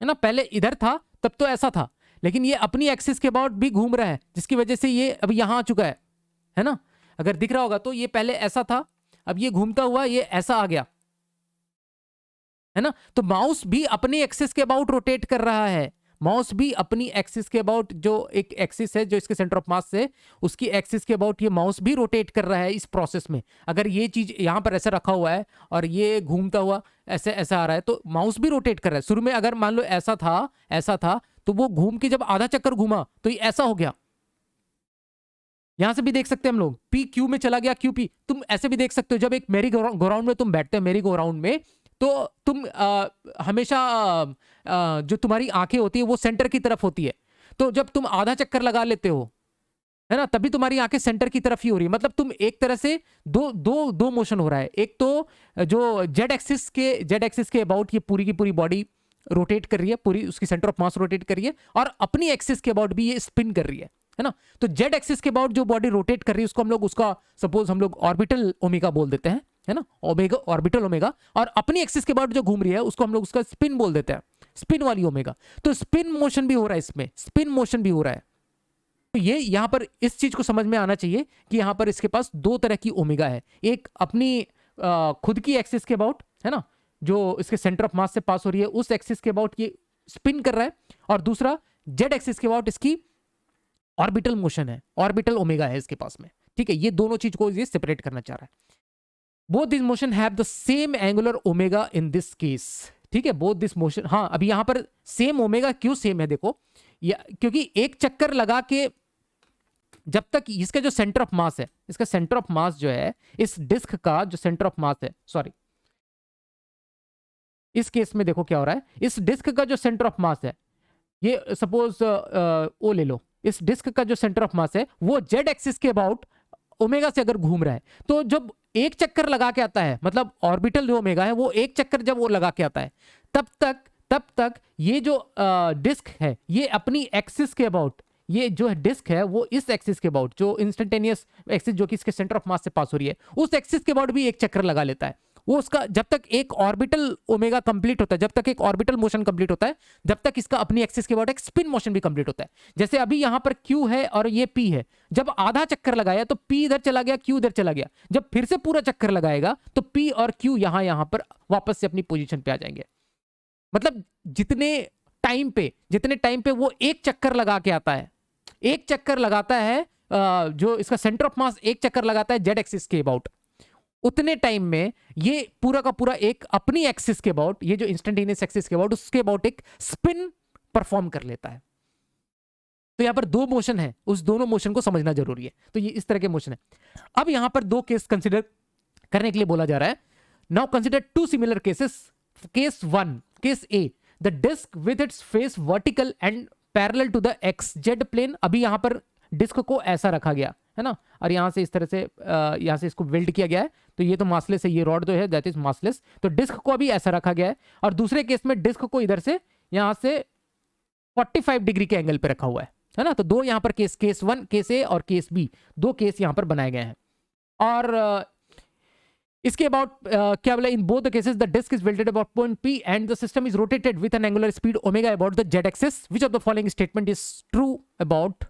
है ना। पहले इधर था तब तो ऐसा था, लेकिन ये अपनी एक्सिस के अबाउट भी घूम रहा है, जिसकी वजह से ये अभी यहां आ चुका है ना। अगर दिख रहा होगा तो ये पहले ऐसा था, अब ये घूमता हुआ ये ऐसा आ गया, है ना। तो माउस भी अपनी एक्सिस के अबाउट रोटेट कर रहा है। माउस भी अपनी एक्सिस के अबाउट, जो एक एक्सिस है जो इसके सेंटर ऑफ मास से, उसकी एक्सिस के अबाउट ये माउस भी रोटेट कर रहा है इस प्रोसेस में। अगर ये चीज यहां पर ऐसा रखा हुआ है और ये घूमता हुआ ऐसे ऐसा आ रहा है, तो माउस भी रोटेट कर रहा है। शुरू में अगर मान लो ऐसा था तो वो घूम के जब आधा चक्कर घूमा तो ये ऐसा हो गया। यहां से भी देख सकते हैं हम लोग, P Q में चला गया, Q P। तुम ऐसे भी देख सकते हो, जब एक मेरी गो राउंड में तुम बैठते हो, मेरी गो राउंड में, तो तुम हमेशा जो तुम्हारी आंखें होती है वो सेंटर की तरफ होती है। तो जब तुम आधा चक्कर लगा लेते हो, है ना, तभी तुम्हारी आंखें सेंटर की तरफ ही हो रही है। मतलब तुम एक तरह से दो मोशन हो रहा है। एक तो जो जेड एक्सिस के अबाउट ये पूरी की पूरी बॉडी रोटेट कर रही है, पूरी उसकी सेंटर ऑफ मास रोटेट कर रही है, और अपनी एक्सिस के अबाउट भी ये स्पिन कर रही है ना। तो जेड एक्सिस के अबाउट जो बॉडी रोटेट कर रही है उसको हम लोग, उसका सपोज हम लोग ऑर्बिटल ओमेगा बोल देते हैं, है ना, ओमेगा, ऑर्बिटल ओमेगा। और अपनी एक्सिस के अबाउट जो घूम रही है उसको हम लोग उसका स्पिन बोल देते हैं, स्पिन वाली ओमेगा। तो स्पिन मोशन भी हो रहा है, इसमें स्पिन मोशन भी हो रहा है। तो ये यहां पर इस चीज को समझ में आना चाहिए कि यहां पर इसके पास दो तरह की ओमेगा है, एक अपनी खुद की एक्सिस के अबाउट है ना, जो इसके सेंटर ऑफ मास से पास हो रही है, उस एक्सिस के अबाउट ये स्पिन कर रहा है, और दूसरा जेड एक्सिस के अबाउट इसकी ऑर्बिटल मोशन है, ऑर्बिटल ओमेगा है इसके पास में। ठीक है, ये दोनों चीज को ये सेपरेट करना चाह रहा है। Both this motion have the same angular omega in this case. ठीक है, बोथ दिस मोशन, हाँ अभी यहां पर सेम ओमेगा क्यों सेम है देखो, क्योंकि एक चक्कर लगा के जब तक इसका जो सेंटर ऑफ मास है, इसका सेंटर ऑफ मास जो है इस डिस्क का जो सेंटर ऑफ मास है, सॉरी इस केस में देखो क्या हो रहा है, इस डिस्क का जो सेंटर ऑफ मास है, ये सपोज ओ ले लो, इस डिस्क का जो सेंटर ऑफ मास है वो जेड एक्सिस के अबाउट ओमेगा से अगर घूम रहा है, तो जब एक चक्कर लगा के आता है, मतलब ऑर्बिटल जो ओमेगा है वो एक चक्कर जब वो लगा के आता है, तब तक ये जो डिस्क है ये अपनी एक्सिस के अबाउट, ये जो डिस्क है वो इस एक्सिस के अबाउट, जो इंस्टेंटेनियस एक्सिस जो कि इसके सेंटर ऑफ मास से पास हो रही है, उस एक्सिस के अबाउट भी एक चक्कर लगा लेता है। वो उसका जब तक एक ऑर्बिटल ओमेगा कंप्लीट होता है, जब तक एक ऑर्बिटल मोशन कंप्लीट होता है, जब तक इसका अपनी एक्सिस के अबाउट एक स्पिन मोशन भी कंप्लीट होता है। जैसे अभी यहां पर Q है और ये P है, जब आधा चक्कर लगाया तो P इधर चला गया, Q इधर चला गया, जब फिर से पूरा चक्कर लगाएगा तो P और Q यहां पर वापस से अपनी पोजीशन पे आ जाएंगे। मतलब जितने टाइम पे वो एक चक्कर लगा के आता है, एक चक्कर लगाता है, जो इसका सेंटर ऑफ मास एक चक्कर लगाता है जेड एक्सिस के अबाउट, उतने टाइम में ये पूरा का पूरा एक अपनी एक्सिस के अबाउट, ये जो इंस्टेंटेनियस एक्सिस के अबाउट, उसके अबाउट एक स्पिन परफॉर्म कर लेता है। तो यहां पर दो मोशन है, उस दोनों मोशन को समझना जरूरी है। तो ये इस तरह के मोशन है। अब यहां पर दो केस कंसिडर करने के लिए बोला जा रहा है। Now consider two similar cases. Case 1, case A, the disc with its face vertical and parallel to the X Z plane. अभी यहां पर डिस्क को ऐसा रखा गया है ना, और यहां से इस तरह से यहां से इसको वेल्ड किया गया है, तो ये तो मासलेस है, ये रॉड जो है दैट इज मासलेस। तो डिस्क को अभी ऐसा रखा गया है, और दूसरे केस में डिस्क को इधर से यहां से 45 डिग्री के एंगल पे रखा हुआ है ना। तो दो यहां पर केस 1 केस ए और केस बी, दो केस यहां पर बनाए गए हैं। और इसके अबाउट क्या बोला, in both the cases the disc is welded about point P and the system is rotated with an angular speed omega about the Z axis. Which of the following statement is true about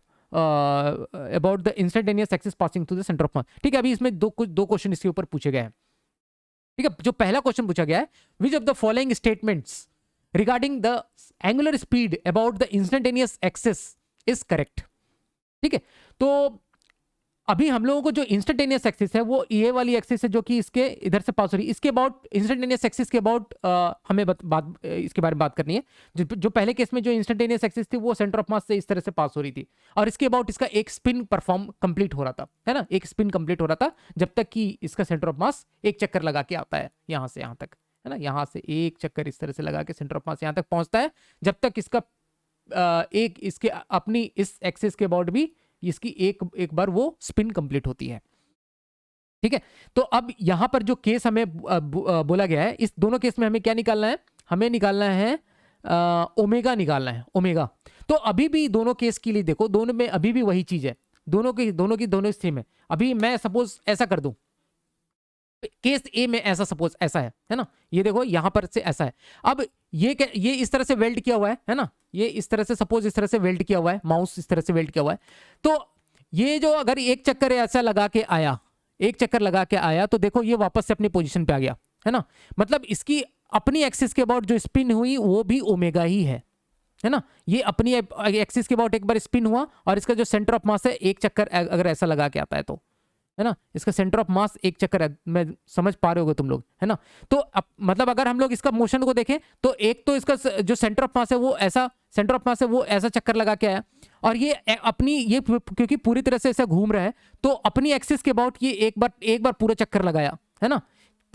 the instantaneous axis passing through the centre of mass. ठीक है, अभी इसमें दो question इसके ऊपर पूछे गए हैं। ठीक है, जो पहला क्वेश्चन पूछा गया है, विच of the following statements regarding the angular speed about the instantaneous axis is correct. ठीक है, तो अभी हम लोगों को जो इंस्टेंटेनियस एक्सिस है वो ये वाली एक्सिस है जो कि इसके इधर से पास हो रही है। इसके अबाउट इंस्टेंटेनियस एक्सिस के अबाउट हमें बात इसके बारे में बात करनी है। जो पहले केस में जो इंस्टेंटेनियस एक्सिस थी वो सेंटर ऑफ मास से इस तरह से पास हो रही थी, और इसके अबाउट इसका एक स्पिन परफॉर्म कंप्लीट हो रहा था, है ना, एक स्पिन कंप्लीट हो रहा था, जब तक कि इसका सेंटर ऑफ मास एक चक्कर लगा के आता है यहां से यहां तक, है ना, यहां से एक चक्कर इस तरह से लगा के सेंटर ऑफ मास यहां तक पहुंचता है, जब तक इसका एक इसके अपनी इस एक्सिस के अबाउट भी इसकी एक बार वो स्पिन कंप्लीट होती है। ठीक है, तो अब यहां पर जो केस हमें बोला गया है, इस दोनों केस में हमें क्या निकालना है, हमें निकालना है ओमेगा निकालना है, ओमेगा। तो अभी भी दोनों केस के लिए देखो, दोनों में अभी भी वही चीज है, दोनों सेम है। अभी मैं सपोज ऐसा कर दूं, केस ए में ऐसा सपोज ऐसा है ना, ये देखो यहां पर से ऐसा है। अब ये इस तरह से वेल्ड किया हुआ है ना, ये इस तरह से सपोज इस तरह से वेल्ड किया हुआ है, माउस इस तरह से वेल्ड किया हुआ है। तो ये जो अगर एक चक्कर ऐसा लगा के आया, एक चक्कर लगा के आया, तो देखो ये वापस से अपनी पोजीशन पे आ गया, है ना। मतलब इसकी अपनी एक्सिस के अबाउट जो स्पिन हुई वो भी ओमेगा ही है ना। ये अपनी एक्सिस के अबाउट एक बार स्पिन हुआ, और इसका जो सेंटर ऑफ मास है एक चक्कर अगर ऐसा लगा के आता है तो, है ना, इसका सेंटर ऑफ मास एक चक्कर है, मैं समझ पा रहे होगे तुम लोग, है ना। तो मतलब अगर हम लोग इसका मोशन को देखें तो एक तो इसका जो सेंटर ऑफ मास है वो ऐसा, सेंटर ऑफ मास है वो ऐसा चक्कर लगा के आया, और ये अपनी ये क्योंकि पूरी तरह से ऐसा घूम रहा है तो अपनी एक्सिस के अबाउट ये एक बार पूरा चक्कर लगाया, है ना।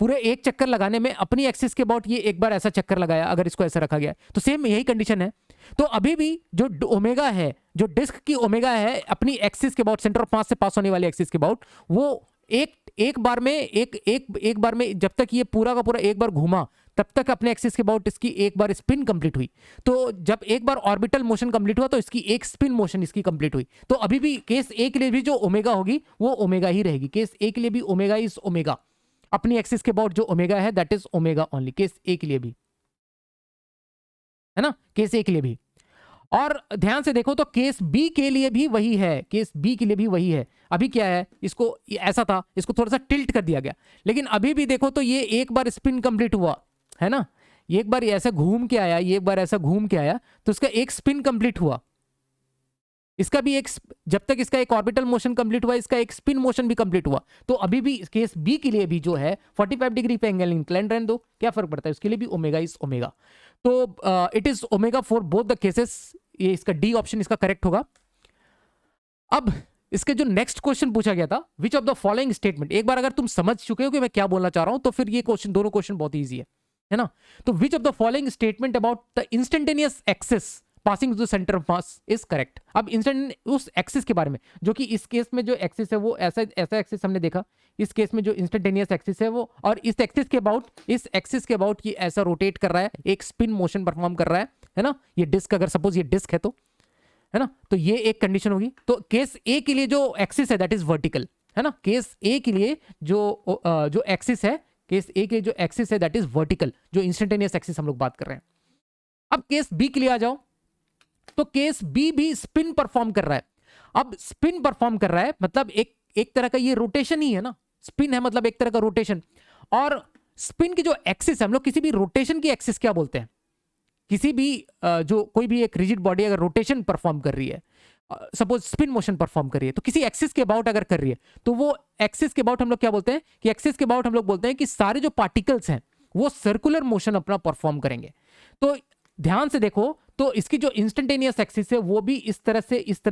पूरे एक चक्कर लगाने में अपनी एक्सिस के अबाउट ये एक बार ऐसा चक्कर लगाया, अगर इसको ऐसा रखा गया तो सेम यही कंडीशन है। तो अभी भी जो ओमेगा है, जो डिस्क की ओमेगा है अपनी एक्सिस के अबाउट, सेंटर ऑफ मास से पास होने वाली एक्सिस के अबाउट, वो एक बार में जब तक ये पूरा का पूरा एक बार घूमा तब तक अपने एक्सिस के अबाउट इसकी एक बार स्पिन कंप्लीट हुई। तो जब एक बार ऑर्बिटल मोशन कंप्लीट हुआ तो इसकी एक स्पिन मोशन इसकी कंप्लीट हुई। तो अभी भी केस ए के लिए भी जो ओमेगा होगी वो ओमेगा ही रहेगी। केस ए के लिए भी ओमेगा इज ओमेगा, अपनी एक्सिस के अबाउट जो ओमेगा है that is omega only, case A के लिए भी। है ना, केस ए के लिए भी। और ध्यान से देखो तो केस बी के लिए भी वही है, केस बी के लिए भी वही है। अभी क्या है, इसको ऐसा था, इसको थोड़ा सा टिल्ट कर दिया गया, लेकिन अभी भी देखो तो ये एक बार स्पिन कंप्लीट हुआ है ना, ये एक बार ऐसा घूम के आया, ये एक बार ऐसा घूम के आया, तो इसका एक स्पिन कंप्लीट हुआ, इसका भी एक, जब तक इसका एक ऑर्बिटल मोशन कंप्लीट हुआ, इसका एक स्पिन मोशन भी कंप्लीट हुआ। तो अभी भी केस बी के लिए भी जो है 45 डिग्री पे एंगल इंक्लाइन रहने दो, क्या फर्क पड़ता है, उसके लिए भी ओमेगा इज ओमेगा। तो it is omega for both the cases, ये इसका डी ऑप्शन इसका करेक्ट होगा। अब इसके जो नेक्स्ट क्वेश्चन पूछा गया था, विच ऑफ द फॉलोइंग स्टेटमेंट, एक बार अगर तुम समझ चुके हो कि मैं क्या बोलना चाह रहा हूं तो फिर ये क्वेश्चन, दोनों क्वेश्चन बहुत ईजी है ना। तो which of the following statement about the instantaneous axis passing to centre of mass is correct. अब इंस्टेंट उस एक्सिस के बारे में, जो कि इस केस में जो एक्सिस है वो ऐसा ऐसा एक्सिस हमने देखा, इस केस में जो इंस्टेंटेनियस एक्सिस है वो, और इस एक्सिस के अबाउट, इस एक्सिस के अबाउट ये ऐसा रोटेट कर रहा है, एक स्पिन मोशन परफॉर्म कर रहा है ना। ये डिस्क, अगर सपोज ये डिस्क है तो, है ना, तो ये एक कंडीशन होगी। तो केस ए के लिए जो एक्सिस है दैट इज वर्टिकल, है ना, केस ए के लिए जो एक्सिस है, केस ए के जो एक्सिस है दैट इज वर्टिकल, जो इंस्टेंटेनियस एक्सिस हम लोग बात कर रहे हैं। अब केस बी के लिए आ जाओ, तो केस बी भी स्पिन परफॉर्म कर रहा है। अब स्पिन परफॉर्म कर रहा है मतलब एक तरह का ये रोटेशन ही है ना, स्पिन है मतलब एक तरह का रोटेशन। और स्पिन की जो एक्सिस है, हम लोग किसी भी रोटेशन की एक्सिस क्या बोलते हैं, किसी भी जो कोई भी एक रिजिड बॉडी अगर रोटेशन परफॉर्म कर रही है, सपोज स्पिन मोशन परफॉर्म कर रही है, तो किसी एक्सिस के अबाउट अगर कर रही है, तो वो एक्सिस के अबाउट हम लोग क्या बोलते हैं, कि एक्सिस के अबाउट हम लोग बोलते हैं कि सारे जो पार्टिकल्स हैं वो सर्कुलर मोशन अपना परफॉर्म करेंगे। तो ध्यान से देखो तो इसकी जो इंस्टेंटेनियस एक्सिस है वो भी इस तरह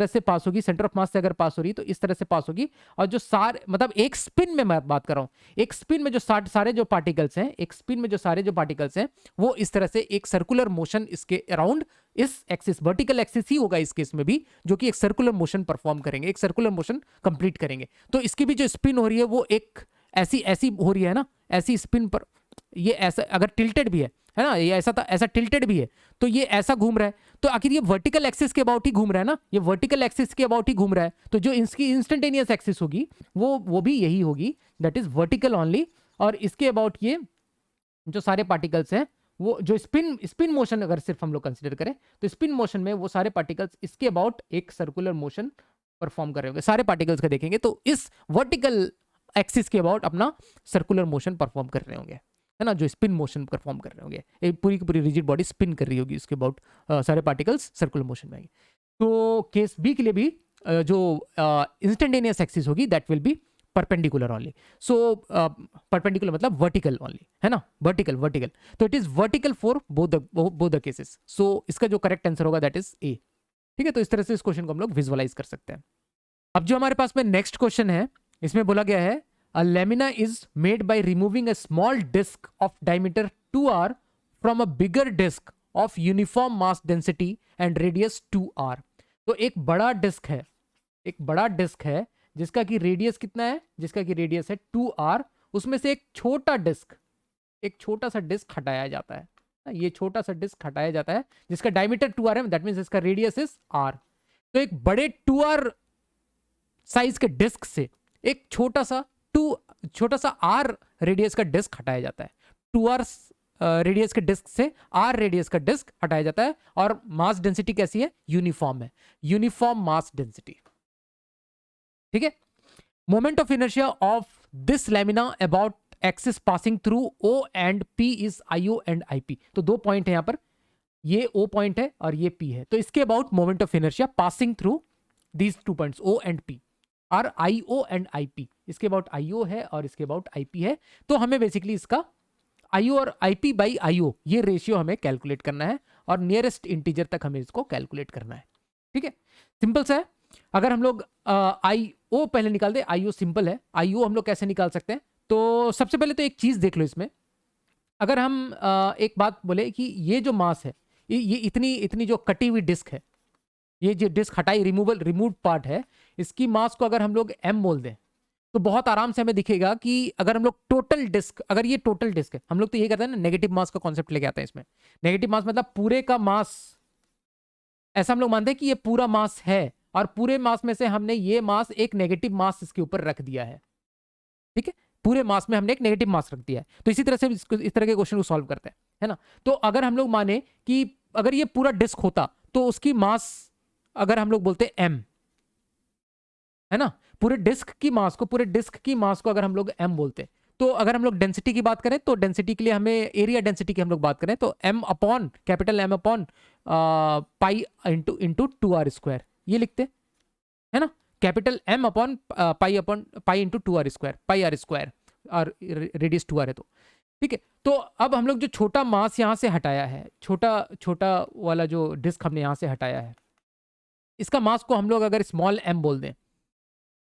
से पास होगी, सेंटर ऑफ मास से अगर पास हो रही है तो इस तरह से पास होगी। और जो सारे, मतलब एक स्पिन में मैं बात कर रहा हूं, एक स्पिन में जो सारे जो पार्टिकल्स हैं, एक स्पिन में जो सारे जो पार्टिकल्स हैं वो इस तरह से एक सर्कुलर मोशन इसके अराउंड, इस एक्सिस, वर्टिकल एक्सिस ही होगा इस केस में भी, जो कि एक सर्कुलर मोशन परफॉर्म करेंगे, एक सर्कुलर मोशन कंप्लीट करेंगे। तो इसकी भी जो स्पिन हो रही है वो एक ऐसी हो रही है ना, ऐसी स्पिन पर, ये ऐसा अगर टिल्टेड भी है ना, ये ऐसा टिल्टेड भी है, तो ये ऐसा घूम रहा है, तो आखिर ये वर्टिकल एक्सिस के अबाउट ही घूम रहा है ना, ये वर्टिकल एक्सिस के अबाउट ही घूम रहा है। तो जो इसकी इंस्टेंटेनियस एक्सिस होगी वो भी यही होगी, दैट इज वर्टिकल ओनली। और इसके अबाउट ये जो सारे पार्टिकल्स हैं, वो जो स्पिन मोशन अगर सिर्फ हम लोग कंसिडर करें, तो स्पिन मोशन में वो सारे पार्टिकल्स इसके अबाउट एक सर्कुलर मोशन परफॉर्म कर रहे होंगे, सारे पार्टिकल्स का देखेंगे तो इस वर्टिकल एक्सिस के अबाउट अपना सर्कुलर मोशन परफॉर्म कर रहे होंगे, है ना, जो स्पिन मोशन परफॉर्म कर रहे होंगे, एक पूरी की पूरी रिजिड बॉडी स्पिन कर रही होगी, इसके अबाउट सारे पार्टिकल्स सर्कुलर मोशन में आएंगे। तो केस बी के लिए भी जो इंस्टेंटेनियस एक्सिस होगी that will be perpendicular only. So perpendicular मतलब वर्टिकल ओनली, है ना, वर्टिकल, तो it is vertical for both the cases. So इसका जो करेक्ट आंसर होगा दैट इज ए। ठीक है, तो इस तरह से इस क्वेश्चन को हम लोग विजुअलाइज कर सकते हैं। अब जो हमारे पास में नेक्स्ट क्वेश्चन है, इसमें बोला गया है a lamina is made by removing a small disk of diameter 2r from a bigger disk of uniform mass density and radius 2r। तो एक बड़ा डिस्क है जिसका कि रेडियस कितना है, जिसका कि रेडियस है 2r, उसमें से एक छोटा सा डिस्क हटाया जाता है, ये छोटा सा डिस्क हटाया जाता है जिसका डायमीटर 2r है, दैट मींस इसका रेडियस इज r। तो एक बड़े 2r साइज के डिस्क से एक छोटा सा आर रेडियस का डिस्क हटाया जाता है, 2r रेडियस के डिस्क से r रेडियस का डिस्क हटाया जाता है, और मास डेंसिटी कैसी है, यूनिफॉर्म है, यूनिफॉर्म मास डेंसिटी। ठीक है, moment of inertia of this lamina about axis passing through O and P is IO and IP। तो दो पॉइंट है यहां पर, ये O पॉइंट है और ये P है, तो इसके about moment of inertia passing through these two points O and P are IO and IP। इसके अबाउट IO है और इसके अबाउट IP है। तो हमें बेसिकली इसका IO और IP बाई IO ये रेशियो हमें कैलकुलेट करना है, और नियरेस्ट इंटीजर तक हमें इसको कैलकुलेट करना है। ठीक है, सिंपल सा है। अगर हम लोग IO पहले निकाल दे, IO सिंपल है, IO हम लोग कैसे निकाल सकते हैं, तो सबसे पहले तो एक चीज देख लो इसमें, अगर हम एक बात बोले कि ये जो मास है, ये इतनी जो कटी हुई डिस्क है, ये जो डिस्क हटाई रिमूव पार्ट है, इसकी मास को अगर हम लोग m बोल दें तो बहुत आराम से हमें दिखेगा कि अगर हम लोग टोटल डिस्क, अगर ये टोटल डिस्क है, हम लोग तो ये करते हैं ना, नेगेटिव मास का कॉन्सेप्ट लेके आते हैं इसमें। नेगेटिव मास मतलब पूरे का मास, ऐसा हम लोग मानते हैं कि ये पूरा मास है, और पूरे मास में से हमने ये मास एक नेगेटिव मास इसके ऊपर रख दिया है। ठीक है, पूरे मास में हमने एक नेगेटिव मास रख दिया है। तो इसी तरह से इस तरह के क्वेश्चन को सॉल्व करते हैं, है ना। तो अगर हम लोग माने कि अगर ये पूरा डिस्क होता तो उसकी मास अगर हम लोग बोलते m, है ना, पूरे डिस्क की मास को अगर हम लोग m बोलते, तो अगर हम लोग डेंसिटी की बात करें तो डेंसिटी के लिए हमें एरिया डेंसिटी की हम लोग बात करें तो m upon capital M upon pi into 2r², ये लिखते है ना, capital M upon pi into 2r², पाई r², और रेडियस 2r है तो ठीक है। तो अब हम लोग जो छोटा मास यहाँ से हटाया है, छोटा वाला जो डिस्क हमने यहाँ से हटाया है, इसका मास को हम लोग अगर स्मॉल m बोल दें,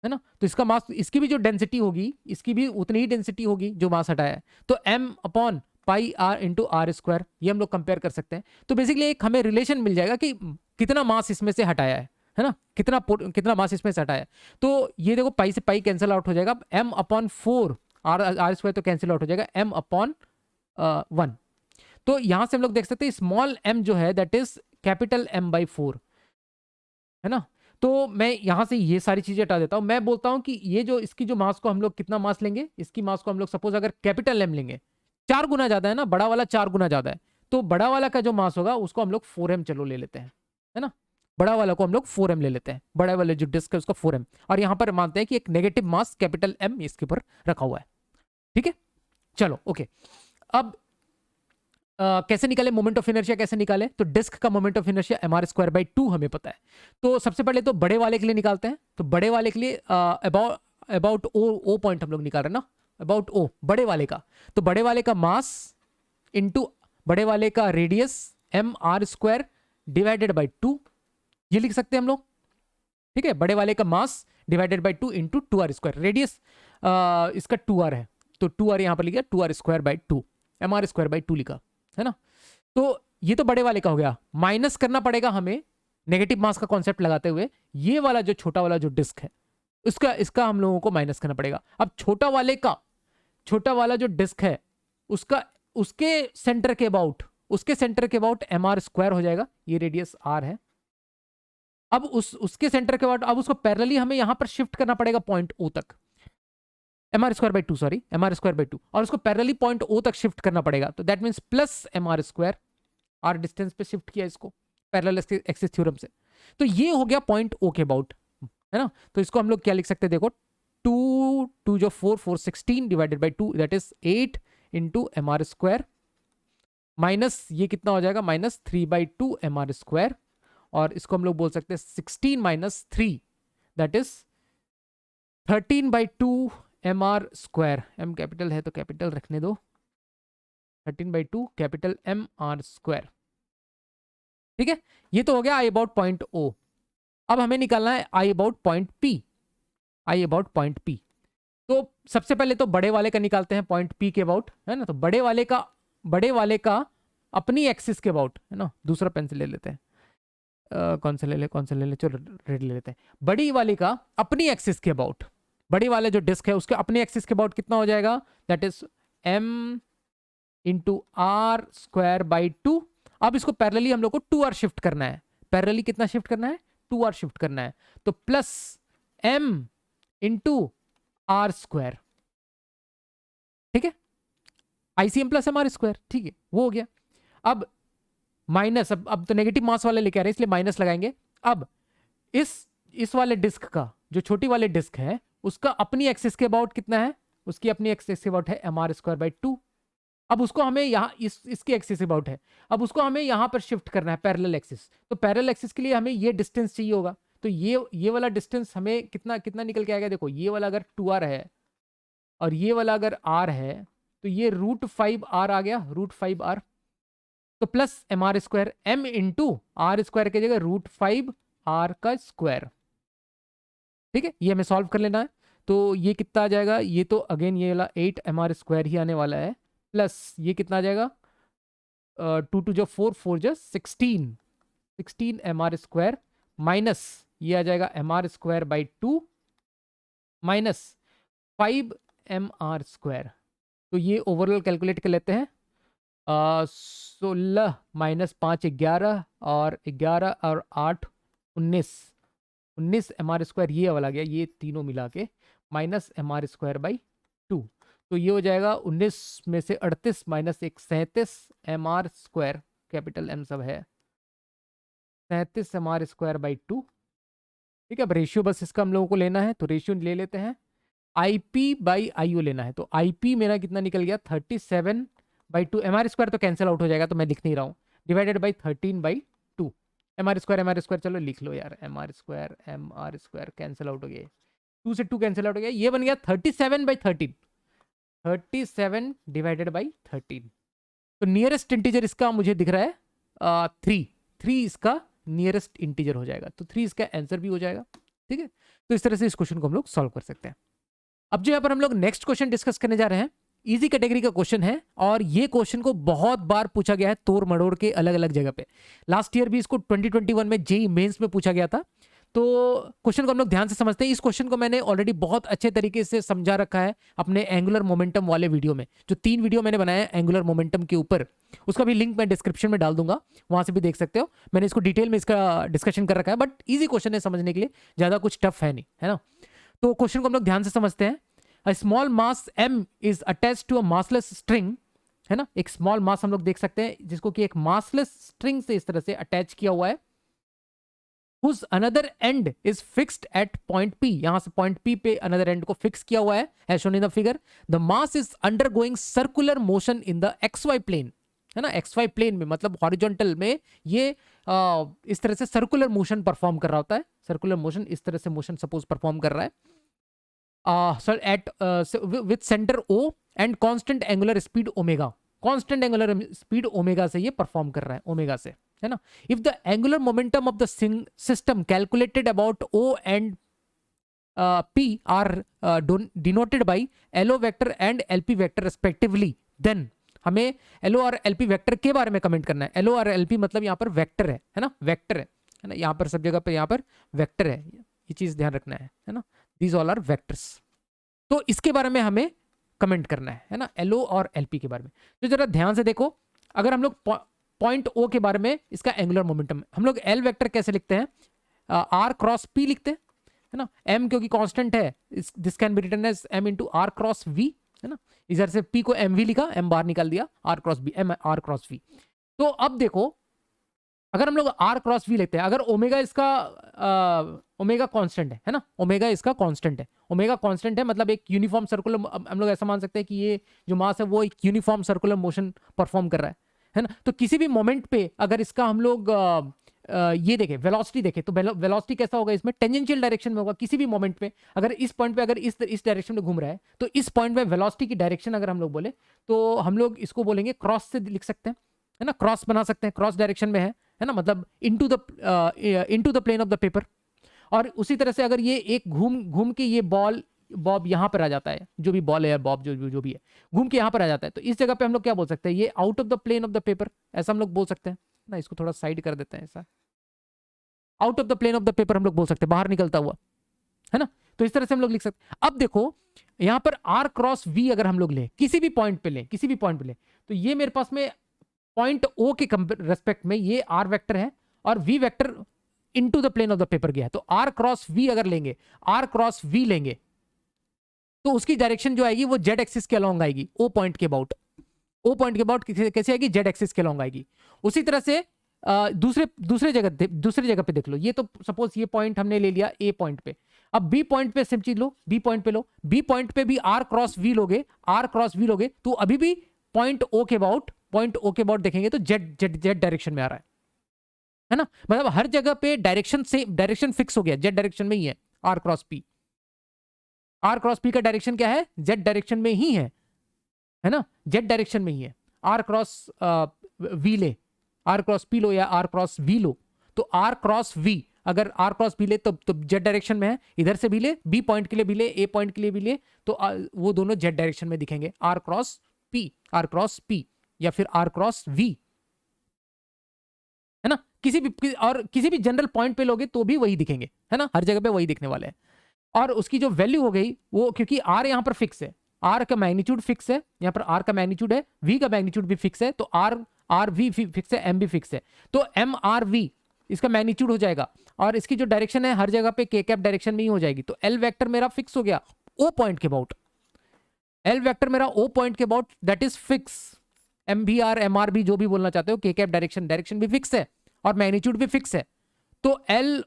है ना, तो इसका मास, इसकी भी जो डेंसिटी होगी, इसकी भी उतनी ही डेंसिटी होगी जो मास हटाया है, तो m upon pi r into r², ये हम लोग कंपेयर कर सकते हैं। तो बेसिकली एक हमें रिलेशन मिल जाएगा कि कितना मास इसमें से हटाया है ना, कितना मास इसमें से हटाया है। तो ये देखो पाई से पाई कैंसिल आउट हो जाएगा, m अपॉन 4 r² तो कैंसिल आउट हो जाएगा, m अपॉन 1। तो यहां से हम लोग देख सकते हैं स्मॉल m जो है दैट इज कैपिटल M/4, है ना। तो मैं यहां से ये सारी चीजें हटा देता हूं, मैं बोलता हूं कि ये जो इसकी जो मास को हम लोग कितना मास लेंगे, इसकी मास को हम लोग सपोज अगर कैपिटल M लेंगे, 4 गुना ज्यादा है ना, बड़ा वाला 4 गुना ज्यादा है, तो बड़ा वाला का जो मास होगा उसको हम लोग 4m चलो ले लेते हैं, है ना, बड़ा वाला को हम लोग 4m ले लेते हैं, बड़ा वाले जो डिस्क है उसका 4m, और यहां पर मानते हैं कि एक नेगेटिव मास कैपिटल M इसके ऊपर रखा हुआ है, ठीक है। चलो ओके, अब कैसे निकाले मोमेंट ऑफ इनर्शिया, कैसे निकाले, तो डिस्क का मोमेंट ऑफ इनर्शिया mr²/2 हमें पता है। तो सबसे पहले तो बड़े वाले के लिए निकालते हैं, तो बड़े वाले के लिए अबाउट ओ पॉइंट हम लोग निकाल रहे हैं ना, अबाउट ओ बड़े वाले का, तो बड़े वाले का मास इंटू बड़े वाले का रेडियस mr² डिवाइडेड बाई 2, ये लिख सकते हैं हम लोग, ठीक है। बड़े वाले का mass divided by 2 into 2r², radius इसका 2r है तो 2r यहां पर लिखा, 2r²/2, mr²/2 लिखा, है ना। तो ये तो बड़े वाले का हो गया, माइनस करना पड़ेगा हमें नेगेटिव मास का कॉन्सेप्ट लगाते हुए, ये वाला जो छोटा वाला जो डिस्क है इसका हम लोगों को माइनस करना पड़ेगा। अब छोटा वाला जो डिस्क है उसके सेंटर के अबाउट mr² हो जाएगा, ये रेडियस r है। अब उसके सेंटर के अबाउट अब उसको पैरेलली हमें यहां पर शिफ्ट करना पड़ेगा पॉइंट O तक, mr²/2 और उसको पैरेलली पॉइंट O तक शिफ्ट करना पड़ेगा, तो that means plus mr², r distance पे शिफ्ट किया इसको पैरेलल एक्सिस थ्योरम से। तो ये हो गया पॉइंट O के अबाउट, है ना। तो इसको हम लोग क्या लिख सकते हैं, देखो 2 जो 4 16 divided by 2 that is 8 into mr², minus ये कितना हो जाएगा, -3/2 mr², और इसको हम लोग बोल सकते हैं 16 minus 3 that is 13/2 mr², m capital है तो कैपिटल रखने दो, 13/2 कैपिटल mr², ठीक है। ये तो हो गया आई अबाउट पॉइंट O। अब हमें निकालना है आई अबाउट पॉइंट P। तो सबसे पहले तो बड़े वाले का निकालते हैं पॉइंट P के अबाउट, है ना। तो बड़े वाले का अपनी एक्सिस के अबाउट, है ना, दूसरा पेंसिल ले लेते हैं, कौन सा ले ले, चलो रेड ले लेते हैं। बड़ी वाले का अपनी एक्सिस के अबाउट, बड़ी वाले जो डिस्क है उसके अपने एक्सिस के अबाउट कितना हो जाएगा, that is m into r²/2। अब इसको पैरेलली हम लोग को 2r शिफ्ट करना है, पैरेलली कितना शिफ्ट करना है, 2r शिफ्ट करना है, तो प्लस m इंटू r², ठीक है, ICM प्लस mr², ठीक है, वो हो गया। अब माइनस, अब तो नेगेटिव मास वाले लेके आ रहे हैं इसलिए माइनस लगाएंगे। अब इस वाले डिस्क का, जो छोटी वाले डिस्क है उसका अपनी एक्सिस के अबाउट कितना है, उसकी अपनी एक्सिस के अबाउट है mr²/2। अब उसको हमें यहाँ इसकी एक्सिस के अबाउट है, अब उसको हमें यहाँ पर शिफ्ट करना है पैरेलल एक्सिस, तो पैरेलल एक्सिस के लिए हमें ये डिस्टेंस चाहिए होगा, तो ये वाला डिस्टेंस हमें कितना निकल के आएगा, देखो ये वाला अगर 2r है और ये वाला अगर r है तो ये √5r आ गया, √5r, तो plus mr², m into r² की जगह √5r का स्क्वायर, ठीक है। ये हमें सॉल्व कर लेना है, तो ये कितना आ जाएगा, ये तो अगेन ये वाला 8 mr² ही आने वाला है, प्लस ये कितना आ जाएगा 2 जो 4 जो 16 mr², माइनस ये आ जाएगा mr²/2 माइनस 5 mr²। तो ये ओवरऑल कैलकुलेट कर लेते हैं, 16 माइनस 5 11 और 11 और 8 19 mr², ये वाला गया, ये तीनों मिला के माइनस mr²/2, तो ये हो जाएगा 19 में से 38 माइनस 1 37 mr², कैपिटल M सब है, 37mr²/2। ठीक है, अब रेशियो बस इसका हम लोगों को लेना है, तो रेशियो ले लेते हैं। IP/IO लेना है, तो IP मेरा कितना निकल गया 37/2। mr² तो कैंसिल आउट हो जाएगा, तो मैं लिख नहीं रहा हूँ, डिवाइडेड बाई 13/2। mr² चलो लिख लो यार, mr² कैंसिल आउट हो गया, 2 से 2 कैंसिल आउट हो गया, ये बन गया 37/13। 37 डिवाइडेड बाई 13। तो नियरेस्ट इंटीजर इसका मुझे दिख रहा है 3। 3 इसका नियरेस्ट इंटीजर हो जाएगा, तो 3 इसका आंसर भी हो जाएगा। ठीक है, तो इस तरह से इस क्वेश्चन को हम लोग सॉल्व कर सकते हैं। अब जो यहाँ पर हम लोग नेक्स्ट क्वेश्चन डिस्कस करने जा रहे हैं, इजी कैटेगरी का क्वेश्चन है, और ये क्वेश्चन को बहुत बार पूछा गया है तोड़ मड़ोड़ के अलग अलग जगह पे। लास्ट ईयर भी इसको 2021 में जेईई मेंस में पूछा गया था। तो क्वेश्चन को हम लोग ध्यान से समझते हैं। इस क्वेश्चन को मैंने ऑलरेडी बहुत अच्छे तरीके से समझा रखा है अपने एंगुलर मोमेंटम वाले वीडियो में, जो 3 वीडियो मैंने बनाया है एंगुलर मोमेंटम के ऊपर, उसका भी लिंक मैं डिस्क्रिप्शन में डाल दूंगा, वहां से भी देख सकते हो। मैंने इसको डिटेल में इसका डिस्कशन कर रखा है, बट ईजी क्वेश्चन है समझने के लिए, ज्यादा कुछ टफ है नहीं, है ना। तो क्वेश्चन को हम लोग ध्यान से समझते हैं। A small mass m is attached to a massless string, है ना, एक स्मॉल मास हम लोग देख सकते हैं जिसको कि एक मासलेस स्ट्रिंग से इस तरह से अटैच किया हुआ है, whose another end is fixed at point P, यहां से पॉइंट P पे another end को फिक्स किया हुआ है as shown in the figure. The mass is undergoing circular motion in the xy plane, है ना, xy प्लेन में मतलब हॉरिजॉन्टल में ये इस तरह से सर्कुलर मोशन परफॉर्म कर रहा होता है। सर्कुलर मोशन इस तरह से मोशन सपोज परफॉर्म कर रहा है सर at with centre O and constant angular speed omega. Constant angular speed omega से ये परफॉर्म कर रहा है, ओमेगा से, है ना। If the angular momentum of the system calculated about O and P are denoted by LO vector and LP vector respectively, then हमें LO और LP वेक्टर के बारे में कमेंट करना है। LO और LP मतलब यहाँ पर वेक्टर है ना, वेक्टर है ना, यहाँ पर सब जगह पे यहाँ पर वेक्टर है, ये चीज ध्यान रखना है ना, दीज ऑल आर वेक्टर्स। तो इसके बारे में हमें कमेंट करना है ना, LO और LP के बारे में। तो जरा ध्यान से देखो, अगर हम लोग पॉइंट O के बारे में, इसका एंगुलर मोमेंटम हम लोग L वेक्टर कैसे लिखते हैं, R क्रॉस P लिखते हैं, है ना। M क्योंकि कांस्टेंट है, this can be written as M into R cross V, है ना। इधर से P को MV लिखा, M बाहर निकाल दिया, R cross B, M R cross V। तो अब देखो, अगर हम लोग R क्रॉस V लेते हैं, अगर ओमेगा इसका ओमेगा कांस्टेंट है ना, ओमेगा इसका कांस्टेंट है, ओमेगा कांस्टेंट है मतलब एक यूनिफॉर्म सर्कुलर, हम लोग ऐसा मान सकते हैं कि ये जो मास है वो एक यूनिफॉर्म सर्कुलर मोशन परफॉर्म कर रहा है ना। तो किसी भी मोमेंट पे अगर इसका हम लोग ये देखें, वेलोसिटी देखें, तो वेलोसिटी कैसा होगा, इसमें टेंजेंशियल डायरेक्शन में होगा। किसी भी मोमेंट पे अगर इस पॉइंट पे अगर इस डायरेक्शन में घूम रहा है, तो इस पॉइंट में वेलोसिटी की डायरेक्शन अगर हम लोग बोले, तो हम लोग इसको बोलेंगे क्रॉस से लिख सकते हैं, है ना, क्रॉस बना सकते हैं, क्रॉस डायरेक्शन में है ना, मतलब into the plane of the paper. और उसी तरह से अगर ये एक घूम के ये बॉब यहाँ पर आ जाता है, जो भी बॉल है या बॉब जो भी है, घूम के यहाँ पर आ जाता है, तो इस जगह पे हम लोग क्या बोल सकते हैं, ये out of the plane of the paper, ऐसा हम लोग बोल सकते हैं ना। इसको थोड़ा साइड कर देते हैं, ऐसा out of the plane of the paper हम लोग बोल सकते हैं, बाहर निकलता हुआ, है ना। तो इस तरह से हम लोग लिख सकते हैं। अब देखो यहाँ पर R क्रॉस V अगर हम लोग लें, किसी भी पॉइंट पे लें, तो ये मेरे पास में पॉइंट O के रेस्पेक्ट में ये R वेक्टर है और V vector into the plane of the paper गया है। तो R क्रॉस V अगर लेंगे, R क्रॉस V लेंगे, तो उसकी डायरेक्शन जो आएगी वो Z एक्सिस के अलॉन्ग आएगी, O पॉइंट के अबाउट, कैसे आएगी, Z एक्सिस के अलॉन्ग आएगी। उसी तरह से दूसरे जगह पे देख लो, ये तो सपोज ये पॉइंट हमने ले लिया A पॉइंट पे, अब B पॉइंट पे सेम चीज लो, B पॉइंट पे लो, B पॉइंट पे भी R क्रॉस V लोगे, तो अभी भी पॉइंट O के अबाउट देखेंगे तो Z डायरेक्शन में आ रहा है ना, मतलब हर जगह पे डायरेक्शन फिक्स हो गया, Z डायरेक्शन में ही है। R क्रॉस P का डायरेक्शन क्या है, Z डायरेक्शन में ही है ना, Z डायरेक्शन में ही है। R क्रॉस V ले, R क्रॉस P लो या R क्रॉस V लो, तो R क्रॉस V अगर R क्रॉस B ले तो Z डायरेक्शन में है, इधर से भी ले, B पॉइंट के लिए भी ले, A पॉइंट के लिए भी ले, तो वो दोनों Z डायरेक्शन में दिखेंगे, R क्रॉस P या फिर R क्रॉस V, है ना। किसी भी जनरल पॉइंट पे लोगे तो भी वही दिखेंगे, है ना, हर जगह पे वही दिखने वाले हैं। और उसकी जो वैल्यू हो गई वो, क्योंकि R यहाँ पर फिक्स है, R का मैग्नीट्यूड फिक्स है, यहाँ पर R का मैग्नीट्यूड है, V का मैग्नीट्यूड भी फिक्स है, तो R V फिक्स है, M भी फिक्स है, तो MRV इसका मैग्नीट्यूड हो जाएगा। और इसकी जो डायरेक्शन है हर जगह पे K कैप डायरेक्शन में ही हो जाएगी। तो L वेक्टर मेरा फिक्स हो गया O पॉइंट के अबाउट, L वेक्टर मेरा O पॉइंट के about that is fix. MVR MRB जो भी बोलना चाहते हो, K कैप डायरेक्शन भी फिक्स है और मैग्नीट्यूड भी फिक्स है। तो L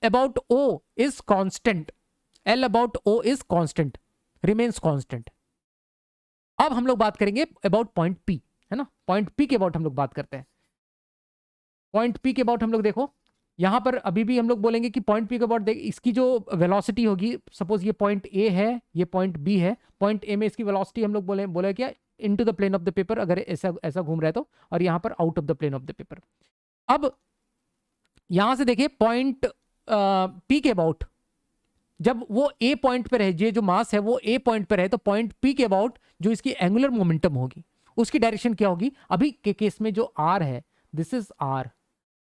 about O is constant, L about O is constant, remains constant. अब हम लोग बात करेंगे अबाउट पॉइंट पी, है ना, पॉइंट पी के अबाउट हम लोग बात करते हैं। पॉइंट पी के अबाउट हम लोग देखो, यहां पर अभी भी हम लोग बोलेंगे कि पॉइंट पी के अबाउट देख, इसकी जो वेलोसिटी होगी, सपोज ये पॉइंट ए है, ये पॉइंट बी है, पॉइंट ए में इसकी वेलोसिटी हम लोग बोले क्या, into the plane of the paper, अगर ऐसा ऐसा घूम रहा है तो, और यहां पर out of the plane of the paper. अब यहां से देखिए पॉइंट पी के अबाउट, जब वो ए पॉइंट पे रहे, ये जो मास है वो ए पॉइंट पे रहे, तो पॉइंट पी के अबाउट जो इसकी एंगुलर मोमेंटम होगी उसकी डायरेक्शन क्या होगी। अभी के केस में जो आर है, this is R,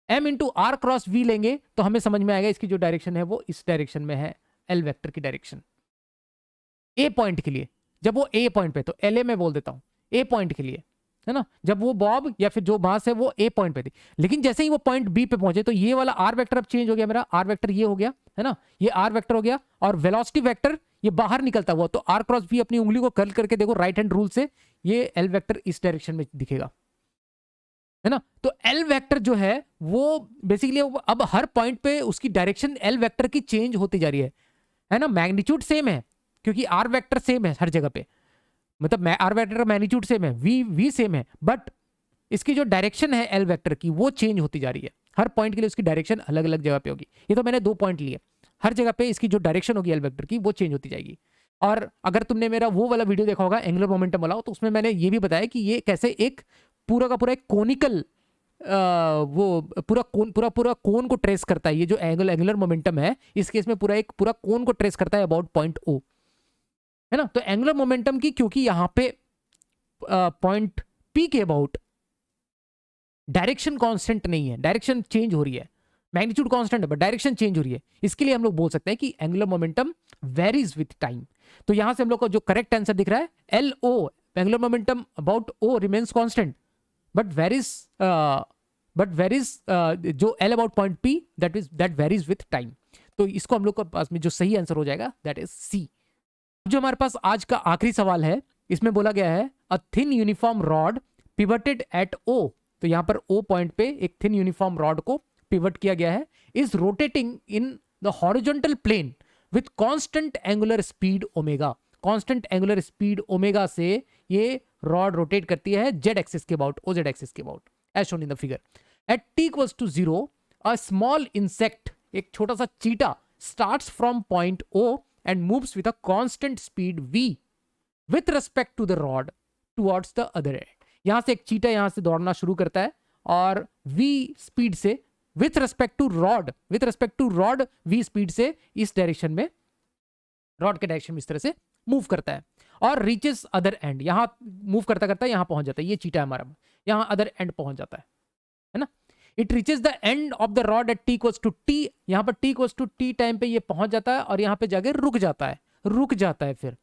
M into R cross V लेंगे तो हमें समझ में आएगा इसकी जो डायरेक्शन है वो इस डायरेक्शन में है, एल वेक्टर की डायरेक्शन ए पॉइंट के लिए। जब वो ए पॉइंट पे, तो एल ए में बोल देता हूं ए पॉइंट के लिए, है ना, जब वो बॉब या फिर जो मास है वो ए पॉइंट पे थी, लेकिन जैसे ही वो पॉइंट बी पे पहुंचे तो ये वाला आर वेक्टर अब चेंज हो गया, मेरा आर वेक्टर ये हो गया, है ना, ये आर वेक्टर हो गया, और वेलोसिटी वेक्टर ये बाहर निकलता हुआ, तो आर क्रॉस बी, अपनी उंगली को कर्ल करके देखो राइट हैंड रूल से, ये एल वेक्टर इस डायरेक्शन में दिखेगा, है ना। तो एल वेक्टर जो है वो बेसिकली अब हर पॉइंट पे उसकी डायरेक्शन एल वेक्टर की चेंज होती जा रही है ना, मैग्नीट्यूड सेम है क्योंकि आर वेक्टर सेम है हर जगह पे, मतलब आर वेक्टर का मैग्नीट्यूड सेम है, वी सेम है, बट इसकी जो डायरेक्शन है एल वेक्टर की वो चेंज होती जा रही है, हर पॉइंट के लिए उसकी डायरेक्शन अलग अलग जगह पे होगी। ये तो मैंने 2 पॉइंट लिए, हर जगह पे इसकी जो डायरेक्शन होगी एल वेक्टर की वो चेंज होती जाएगी। और अगर तुमने मेरा वो वाला वीडियो देखा होगा एंगुलर मोमेंटम वाला, तो उसमें मैंने ये भी बताया कि ये कैसे एक पूरा का पूरा एक कोनिकल वो पूरा कोन को ट्रेस करता है, ये जो एंगुलर मोमेंटम है इस केस में पूरा कोन को ट्रेस करता है अबाउट पॉइंट ओ, है ना। तो एंगुलर मोमेंटम की, क्योंकि यहां पे पॉइंट पी के अबाउट डायरेक्शन कांस्टेंट नहीं है, डायरेक्शन चेंज हो रही है, मैग्नीट्यूड कांस्टेंट है बट डायरेक्शन चेंज हो रही है, इसके लिए हम लोग बोल सकते हैं कि angular momentum varies with time. तो यहां से हम लोग को जो करेक्ट आंसर दिख रहा है L O, angular momentum about O remains constant but varies जो L about point P that varies with time. तो इसको हम लोग के पास में जो सही आंसर हो जाएगा दैट इज सी। जो हमारे पास आज का आखिरी सवाल है, इसमें बोला गया है a thin uniform rod pivoted at O, तो यहां पर ओ पॉइंट पे एक थिन यूनिफॉर्म रॉड को पिवट किया गया है, is rotating in the horizontal plane with constant angular speed omega. Constant angular speed omega से ये रॉड रोटेट करती है जेड एक्सिस के अबाउट, ओ जेड एक्सिस के about, as shown in the figure. At T equals to 0 a small insect, एक छोटा सा चीटा, starts from point O and moves with a constant speed v with respect to the rod towards the other end। यहां से एक चीटा यहां से दौड़ना शुरू करता है और v स्पीड से with respect to rod v speed से इस डायरेक्शन में, रॉड के डायरेक्शन में इस तरह से मूव करता है और रीचेस अदर एंड, यहां मूव करता करता यहां पहुंच जाता है, ये चीटा हमारा यहां अदर एंड पहुंच जाता है ना। It reaches the end of the rod at T equals to T, यहां पर T equals to T time पे ये पहुंच जाता है और यहां पे जाके रुक जाता है फिर,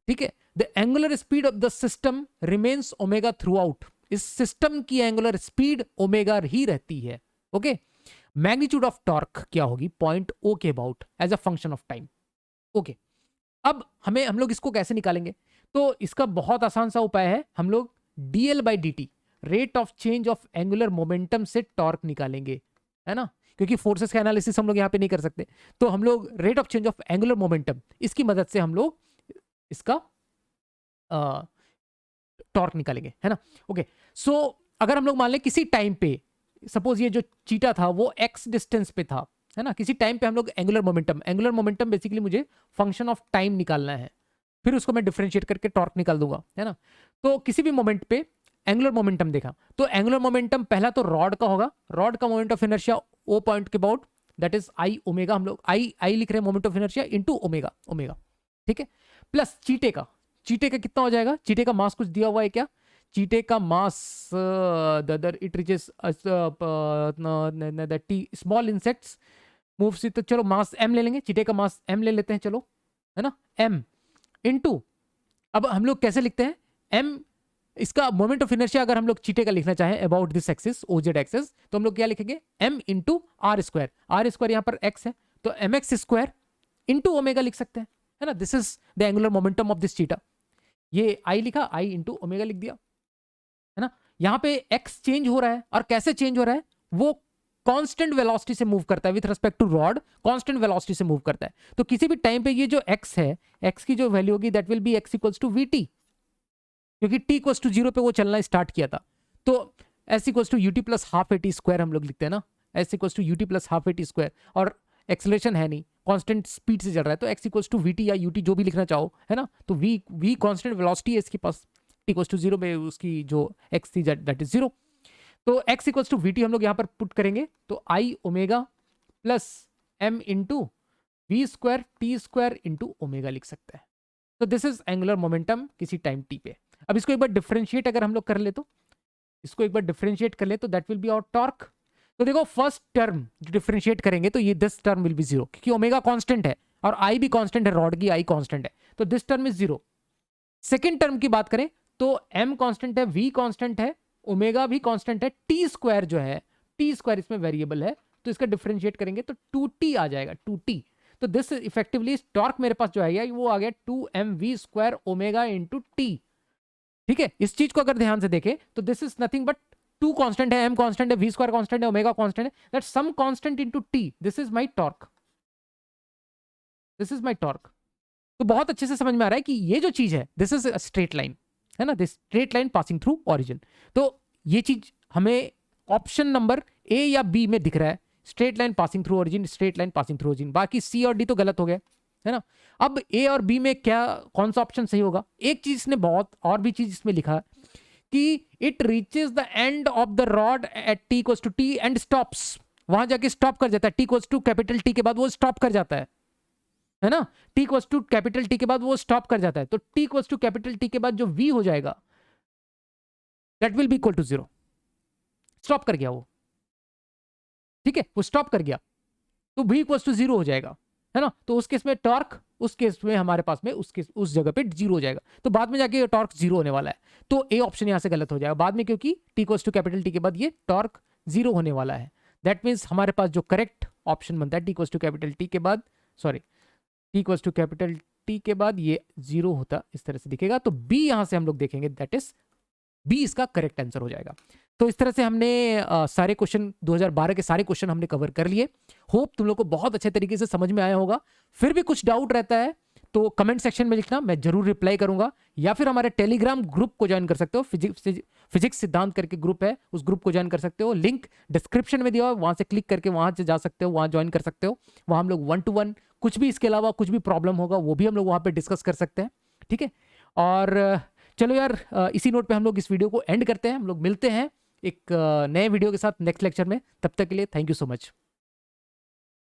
ठीक है। The angular speed of the system remains omega through out, इस सिस्टम की एंगुलर स्पीड ओमेगा ही रहती है, ओके। मैग्नीट्यूड ऑफ टॉर्क क्या होगी पॉइंट ओ के about as a function of time, okay. अब हम लोग इसको कैसे निकालेंगे, तो इसका बहुत आसान सा उपाय है, हम लोग dl by dt rate of change of angular momentum से टॉर्क निकालेंगे, है ना, क्योंकि फोर्सेस का एनालिसिस हम लोग यहाँ पे नहीं कर सकते, तो हम लोग rate of change of angular momentum, इसकी मदद से हम लोग इसका टॉर्क निकालेंगे, है ना, ओके। सो अगर हम लोग मान लें किसी टाइम पे, सपोज ये जो चीटा था वो x डिस्टेंस पे था, है ना, किसी टाइम पे हम लोग एंगुलर मोमेंटम बेसिकली मुझे फंक्शन ऑफ टाइम निकालना है, फिर उसको मैं डिफरेंशिएट करके टॉर्क निकाल दूंगा, है ना। तो किसी भी मोमेंट पे एंगुलर मोमेंटम देखा, तो एंगुलर मोमेंटम पहला तो रॉड का होगा, रॉड का moment of inertia O point के about that is I omega, हम लोग आई लिख रहे हैं moment of inertia into omega, ठीक है, प्लस चीटे का कितना हो जाएगा, चीटे का मास कुछ दिया हुआ है क्या, चीटे का mass it reaches T small insects moves, तो चलो मास m ले लेंगे, चीटे का मास m ले लेते हैं, चलो, है ना, m इनटू, अब हम लोग कैसे लिखते हैं m, इसका मोमेंट ऑफ इनर्शिया अगर हम लोग चीटे का लिखना चाहें about this axis O Z axis, तो हम लोग क्या लिखेंगे m इंटू आर स्क्वायर यहाँ पर x है तो mx स्क्वायर इंटू ओमेगा लिख सकते हैं, है ना। This is the angular momentum of this चीटा, ये i लिखा, i इंटू ओमेगा लिख दिया, है ना। यहाँ पे x चेंज हो रहा है और कैसे चेंज हो रहा है वो कांस्टेंट वेलोसिटी से मूव करता है, with respect to rod constant velocity से मूव करता है। तो किसी भी टाइम पे ये जो x है, x की जो वैल्यू होगी that will be x equals to vt, क्योंकि t इक्वल्स टू 0 पे वो चलना स्टार्ट किया था। तो s equals to ut plus half at square हम लोग लिखते हैं ना, s equals to ut plus half at square, और एक्सेलरेशन है नहीं, कांस्टेंट स्पीड से चल रहा है, तो x इक्वल्स टू vt या ut जो भी लिखना चाहो, है ना। तो v कांस्टेंट वेलोसिटी है इसके पास, t इक्वल्स टू 0 में उसकी जो x थी दैट इज 0। तो x इक्वल्स टू vt हम लोग यहाँ पर पुट करेंगे, तो i omega plus m into V square T square into omega लिख सकते हैं। तो दिस इज एंगुलर मोमेंटम किसी टाइम t पे। अब इसको एक बार डिफरेंशिएट अगर हम लोग कर ले, तो इसको एक बार डिफरेंशिएट कर ले तो that will be our torque. तो देखो फर्स्ट टर्म जो डिफरेंशिएट करेंगे तो ये दिस टर्म विल बी 0, क्योंकि ओमेगा कांस्टेंट है और आई भी कांस्टेंट है, रॉड की आई कांस्टेंट है, तो this term is 0। Second term की बात करें तो m कांस्टेंट है, v कांस्टेंट है, ओमेगा भी कांस्टेंट है, टी स्क्वायर जो है, टी स्क्वायर इसमें वेरिएबल है, तो इसका डिफरेंशिएट करेंगे तो 2t आ जाएगा, 2t। तो दिस इफेक्टिवली टॉर्क मेरे पास जो है वो आ गया 2mv square omega into T. ठीक है, इस चीज को अगर ध्यान से देखें तो this is nothing but 2 constant है, m कांस्टेंट है, v स्क्वायर कांस्टेंट है, ओमेगा कांस्टेंट है, that some constant into t, this is my torque, this is my torque. तो बहुत अच्छे से समझ में आ रहा है कि ये जो चीज है this is a straight line, है ना, this straight line passing through origin. तो ये चीज हमें ऑप्शन नंबर ए या बी में दिख रहा है, straight line passing through origin, straight line passing through origin. बाकी सी और डी तो गलत हो गया, है ना। अब ए और बी में क्या, कौन सा ऑप्शन सही होगा? एक चीज इसने बहुत और भी चीज इसमें लिखा कि it reaches the end of the rod at T equals to T and stops, वहां जाके स्टॉप कर जाता है, T equals to capital T के बाद वो स्टॉप कर जाता है ना, T equals to capital T के बाद वो स्टॉप कर जाता है। तो T equals to capital T के बाद जो v हो जाएगा that will be equal to 0, stop कर गया वो, ठीक है, वो स्टॉप कर गया, तो v इक्वल्स टू 0 हो जाएगा, है ना। तो उस केस में टॉर्क, उस केस में हमारे पास में उस जगह पे 0 हो जाएगा, तो बाद में जाके टॉर्क 0 होने वाला है। तो ए ऑप्शन यहां से गलत हो जाएगा बाद में, क्योंकि T equals to capital T के बाद ये टॉर्क 0 होने वाला है। दैट मीन्स हमारे पास जो करेक्ट ऑप्शन बनता है T equals to capital T के बाद, sorry, T equals to capital T के बाद ये 0 होता इस तरह से दिखेगा, तो बी यहां से हम लोग देखेंगे, दैट इज बी इसका करेक्ट आंसर हो जाएगा। तो इस तरह से हमने सारे क्वेश्चन 2012 के सारे क्वेश्चन हमने कवर कर लिए। होप तुम लोग को बहुत अच्छे तरीके से समझ में आया होगा। फिर भी कुछ डाउट रहता है तो कमेंट सेक्शन में लिखना, मैं जरूर रिप्लाई करूंगा, या फिर हमारे टेलीग्राम ग्रुप को ज्वाइन कर सकते हो, फिजिक्स सिद्धांत करके ग्रुप है, उस ग्रुप को ज्वाइन कर सकते हो, लिंक डिस्क्रिप्शन में दिया हो, वहां से क्लिक करके वहां से जा सकते हो, वहां ज्वाइन कर सकते हो। वहां हम लोग 1-to-1 कुछ भी इसके अलावा कुछ भी प्रॉब्लम होगा वो भी हम लोग वहां पे डिस्कस कर सकते हैं, ठीक है। और चलो यार, इसी नोट पे हम लोग इस वीडियो को एंड करते हैं। हम लोग मिलते हैं एक नए वीडियो के साथ नेक्स्ट लेक्चर में। तब तक के लिए थैंक यू सो मच।